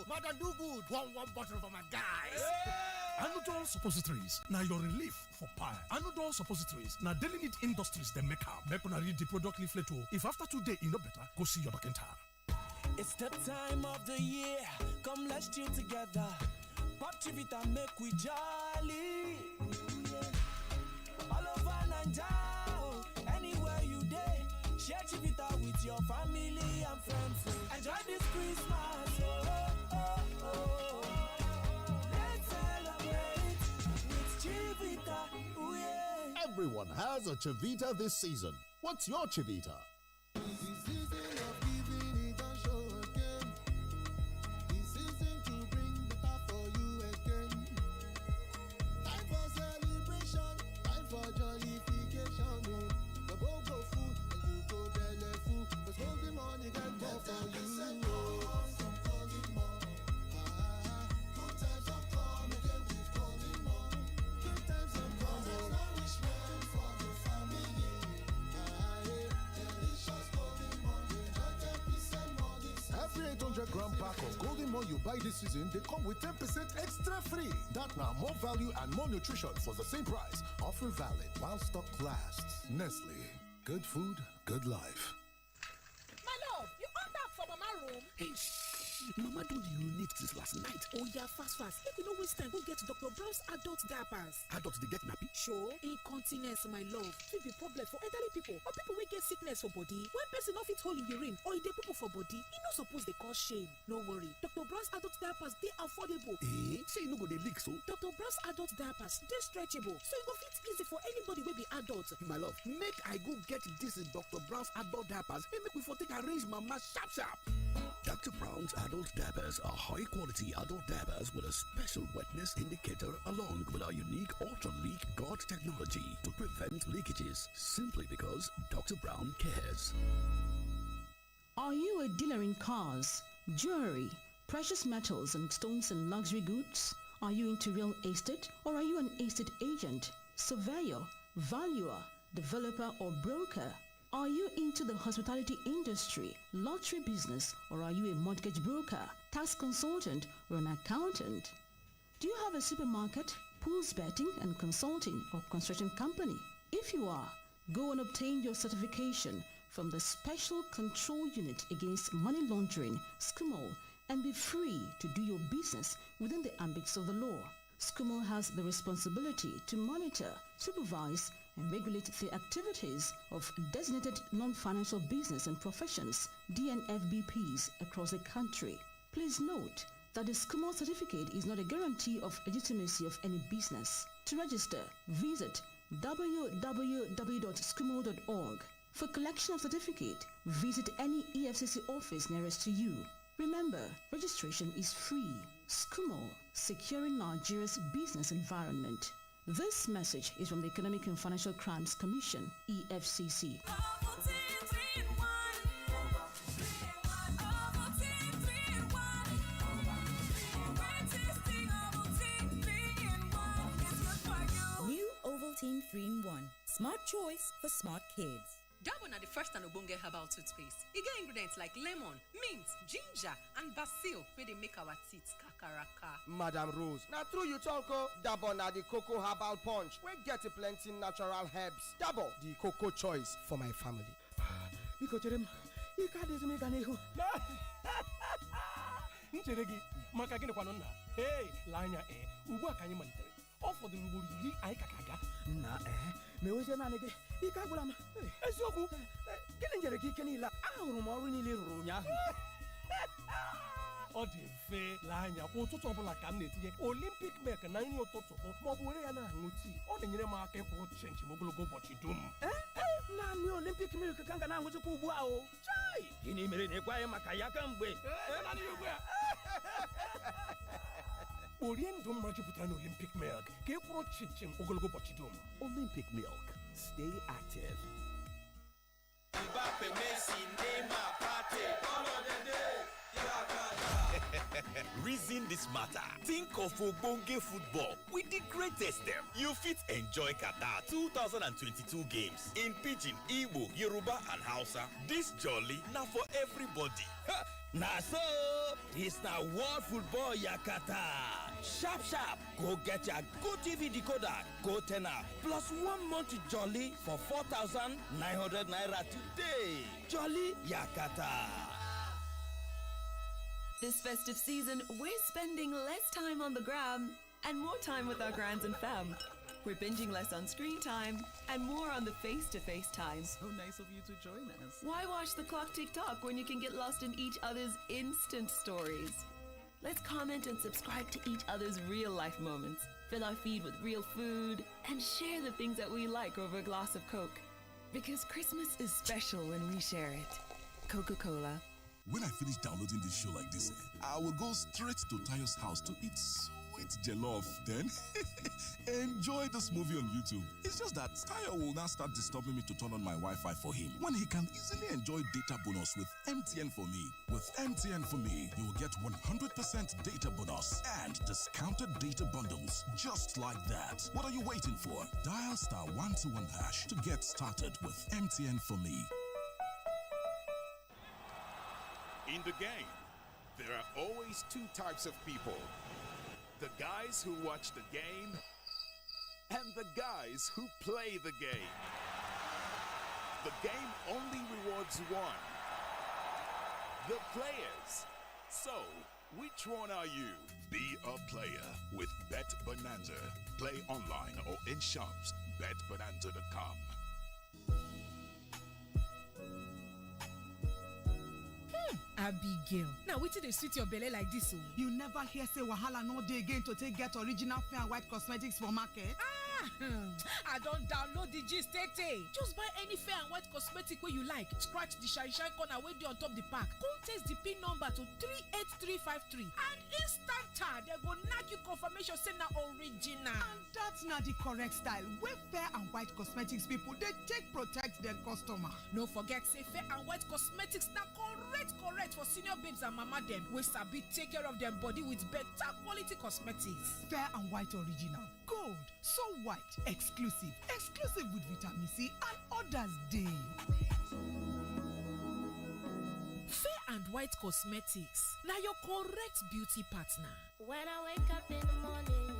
Speaker 5: Madam do good. One bottle for my guys.
Speaker 26: Hey! Anudol suppositories. Now your relief for pile. Anudol suppositories. Now Daily Need Industries they make up. Make una read the product leaflet. If after 2 days you know better, go see your doctor.
Speaker 27: It's the time of the year. Come, let's chill together. Pop Chivita, make we jolly. All over Naija, anywhere you day. Share Chivita with your family and friends. Enjoy this
Speaker 28: Everyone has a Chivita this season. What's your Chivita? Every 800-gram pack of Golden More you buy this season, they come with 10% extra free. That now more value and more nutrition for the same price. Offer valid while stock lasts. Nestle. Good food, good life.
Speaker 29: My love, you on that for Mama room?
Speaker 1: Hey, Mama don't urinate since last night.
Speaker 29: Oh yeah, fast. Make we no waste time. Go get Dr. Brown's adult diapers.
Speaker 1: Adults, they get nappy?
Speaker 29: Sure. Incontinence, my love. Fit be problem for elderly people or people wey get sickness for body. When person no fit hold in urine or e dey poo for body, e no suppose dey cause shame. No worry. Dr. Brown's adult diapers dey affordable.
Speaker 1: Say you no go dey leak so?
Speaker 29: Dr. Brown's adult diapers dey stretchable, so e go fit easy for anybody wey be adult.
Speaker 1: My love, make I go get this Dr. Brown's adult diapers and make we for take arrange Mama sharp. Dr. Brown's adult diapers are high-quality adult diapers with a special wetness indicator along with our unique Ultra-Leak Guard technology to prevent leakages, simply because Dr. Brown cares.
Speaker 4: Are you a dealer in cars, jewelry, precious metals and stones and luxury goods? Are you into real estate, or are you an estate agent, surveyor, valuer, developer or broker? Are you into the hospitality industry, lottery business, or are you a mortgage broker, tax consultant, or an accountant? Do you have a supermarket, pools betting and consulting, or construction company? If you are, go and obtain your certification from the Special Control Unit Against Money Laundering, SCUMOL, and be free to do your business within the ambits of the law. SCUMOL has the responsibility to monitor, supervise, and regulate the activities of designated non-financial business and professions, DNFBPs, across the country. Please note that the SCUMOL certificate is not a guarantee of legitimacy of any business. To register, visit www.scumol.org. For collection of certificate, visit any EFCC office nearest to you. Remember, registration is free. SCUMOL, securing Nigeria's business environment. This message is from the Economic and Financial Crimes Commission, EFCC.
Speaker 8: New Ovaltine 3-in-1. Smart choice for smart kids.
Speaker 10: Dabbo na the first and ogbonge herbal toothpaste. E get ingredients like lemon, mint, ginger, and basil wey dey make our teeth kakaraka.
Speaker 11: Madam Rose, na true you talk o. Dabbo na the cocoa herbal punch wey get plenty natural herbs. Dabbo, the cocoa choice for my family.
Speaker 26: Biko chere m, ike adịghịzi m ịga n'ihu. Nchere gị, maka gịnị kwanụ nna? Hey, lee anya ugbu a ka anyị malitere. Ọ fọdụrụ ugboro 10 anyị ka ga.
Speaker 31: Nna mewezie naanị gị, ike agwụla m.
Speaker 26: Eziokwu,
Speaker 31: gịnị nyere gị ike niile? Ahụrụ m ọrụ niile rụrụ ụnyaahụ.
Speaker 26: Ọ dị mfe, lee anya, kwa ụtụtụ ọbụla ka m na-etinye Olympic milk na nri ụtụtụ ma ọ bụ were ya na-aṅụ tii. Ọ na-enyere m aka ịkwụrụ chenji m ogologo ụbọchị dum.
Speaker 31: Naanị Olympic milk ka m ga na-aṅụzikwa ugbu a o. Chai! Gịnị mere na ịgwaghị maka ya kamgbe?
Speaker 26: Orie ndụ mma jupụtara na Olympic milk ka ị kwụrụ chinchim ogologo ụbọchị dum.
Speaker 1: Olympic milk. Stay active.
Speaker 27: Mbappe, Messi, Neymar, Partey, all of the day.
Speaker 13: Reason this matter. Think of Ogbonge football with the greatest them. You fit enjoy Qatar 2022 games in Pidgin, Igbo, Yoruba, and Hausa. This jolly now for everybody.
Speaker 31: Now so, this now World Football Yakata. Sharp. Go get your Go TV decoder, Go Tenor, plus 1 month jolly for 4,900 naira today. Jolly Yakata.
Speaker 14: This festive season, we're spending less time on the gram and more time with our grands and fam. We're binging less on screen time and more on the face-to-face time.
Speaker 16: So nice of you to join us.
Speaker 14: Why watch the clock tick-tock when you can get lost in each other's instant stories? Let's comment and subscribe to each other's real-life moments. fill our feed with real food, and share the things that we like over a glass of Coke. Because Christmas is special when we share it. Coca-Cola.
Speaker 2: When I finish downloading this show like this, I will go straight to Tayo's house to eat sweet jollof. Then enjoy this movie on YouTube. It's just that Tayo will now start disturbing me to turn on my Wi-Fi for him when he can easily enjoy data bonus with MTN For Me. With MTN For Me, you will get 100% data bonus and discounted data bundles just like that. What are you waiting for? Dial *121# to get started with MTN For Me.
Speaker 3: In the game, there are always two types of people. The guys who watch the game and the guys who play the game. The game only rewards one: the players. So, which one are you? Be a player with Bet Bonanza. Play online or in shops. BetBonanza.com.
Speaker 29: Abigail, now wetin dey sweet your belle like this?
Speaker 30: You never hear say wahala no dey again to take get original Fair and White cosmetics for market?
Speaker 29: I don't download the gist tey. Just buy any Fair and White cosmetic wey you like, scratch the shine corner wey dey on top the pack, come test the pin number to 38353 and instant dem go knack you confirmation say na original.
Speaker 30: And that's na the correct style wey Fair and White cosmetics people dey take protect their customer.
Speaker 29: No forget say Fair and White cosmetics na correct for senior babes and mama dem wey sabi take care of dem body with better quality cosmetics.
Speaker 30: Fair and White original, gold, so white, exclusive with vitamin C and others dey.
Speaker 29: Fair and White cosmetics, now your correct beauty partner.
Speaker 6: When I wake up in the morning,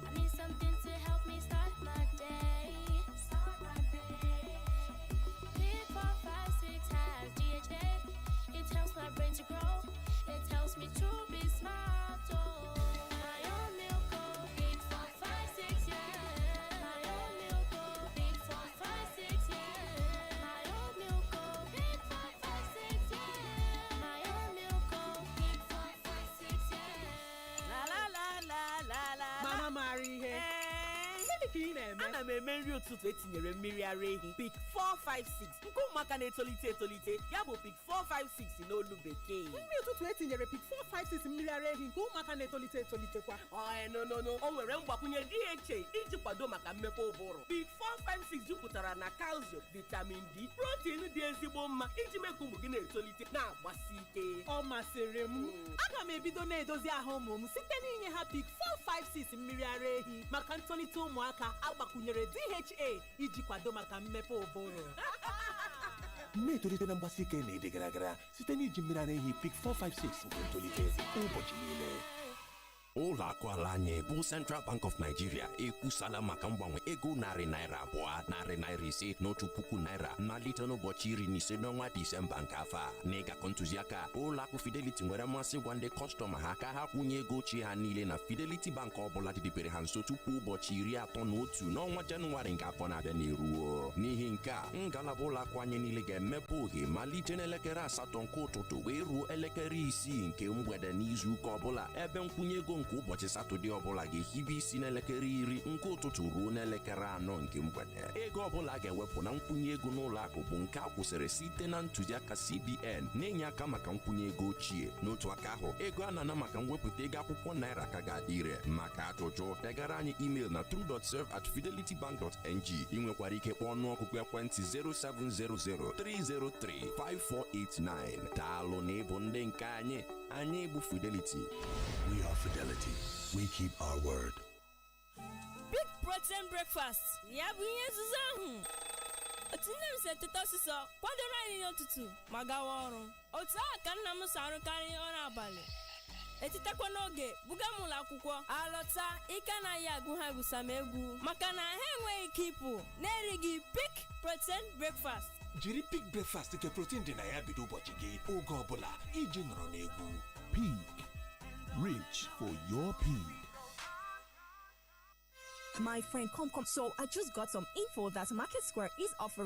Speaker 6: I need something to help me start my day. Pick 4, 5, 6 has DHA. It helps my brain to grow. It helps me to be smart. Oh, my own milk, oh, Pick 4, 5, 6, yeah. My own milk, oh, Pick 4, 5, 6, yeah. My own milk, oh, Pick 4, 5, 6, yeah. My own milk, oh, Pick 4, 5, 6, yeah.
Speaker 29: La. Mama Mari here.
Speaker 15: Ana m eme nri ụtụtụ etinyere mmiri ara ehi Pick 456 nke ụmụaka na-etolite ya bụ Pick 456 n'olu bekee.
Speaker 29: Nri ụtụtụ etinyere Pick 456 mmiri ara ehi nke ụmụaka na-etolite kwa.
Speaker 15: No, o nwere mgbakwunye DHA iji kwado maka mmepe ụbụrụ. Pick 456 jupụtara na calcium, vitamin D, protein dị ezigbo mma iji mee ka ụmụ gị na-etolite na-agbasi ike.
Speaker 29: Ọ masịrị m. Aga m ebido na-edozi ahụ ụmụ m site n'inye ha Pick 456 mmiri ara ehi maka ntolite ụmụaka agbakwunyere DHA iji kwado maka mmepe ụbụrụ.
Speaker 17: Na-etolite na mgbasi ike na ịdị gara gara site n'iji mmiri ara ehi Pick 456 nke ntolite ụbọchị niile.
Speaker 18: Ụlọ akụ ala anyị bụ Central Bank of Nigeria ekwusala maka mgbanwe ego narị naira abụọ, narị naira ise na otu puku naira malite n'ụbọchị 15 n'ọnwa Disemba nke afọ a. N'ịgakọ ntụziaka, ụlọ akụ Fidelity nwere mmasị gwa ndị kọstọma ha ka ha kwụnye ego ochie ha niile na Fidelity Bank ọbụla dịdebere ha nso tupu ụbọchị 31 n'ọnwa Jenụwarị nke afọ na-abịa n'iruo. N'ihi nke a, ngalaba ụlọ akụ anyị niile ga-emepe oge malite n'elekere 8 nke ụtụtụ wee ruo elekere 6 nke mgbede n'izu ụka ọbụla, ebe nkwụnye ego nke ụbọchị Satọde ọbụla ga-ehibe isi n'elekere 10 nke ụtụtụ ruo n'elekere 4 nke mgbede. Ego ọbụla ga-ewepụ na nkwụnye ego n'ụlọ akụ bụ nke a kwụsịrị site na ntụziaka CBN na-enye aka maka nkwụnye ego ochie. N'otu aka ahụ, ego a na-ana maka mwepụta ego akwụkwọ naira ka ga-adị ire. Maka ajụjụ, degara anyị email na true.serve@fidelitybank.ng. ị nwekwara ike kpọọ ọnụọgụgụ ekwentị 07030035489. Daalụ na ịbụ ndị nke anyị. Anyị bụ Fidelity.
Speaker 28: We are Fidelity. We keep our word.
Speaker 19: Big protein breakfast. Ya bụ ihe nzuzo ahụ. Otu nne m si eteta ọsịsọ kwadoro anyị n'ụtụtụ ma gawa ọrụ. Otu a ka nna m si arụkarị ọrụ abalị. Etitekwa n'oge buga m ụlọ akwụkwọ. Alọta ike anaghị agụ ha egwusa m egwu maka na ha enweghị ike ịpụ na-erighị Peak protein breakfast.
Speaker 17: Jiri Peak breakfast nke protein dị na ya bido ụbọchị gị oge ọbụla iji nọrọ n'egwu.
Speaker 28: Peak. Reach for your peak.
Speaker 20: My friend, come. So I just got some info that Market Square is offering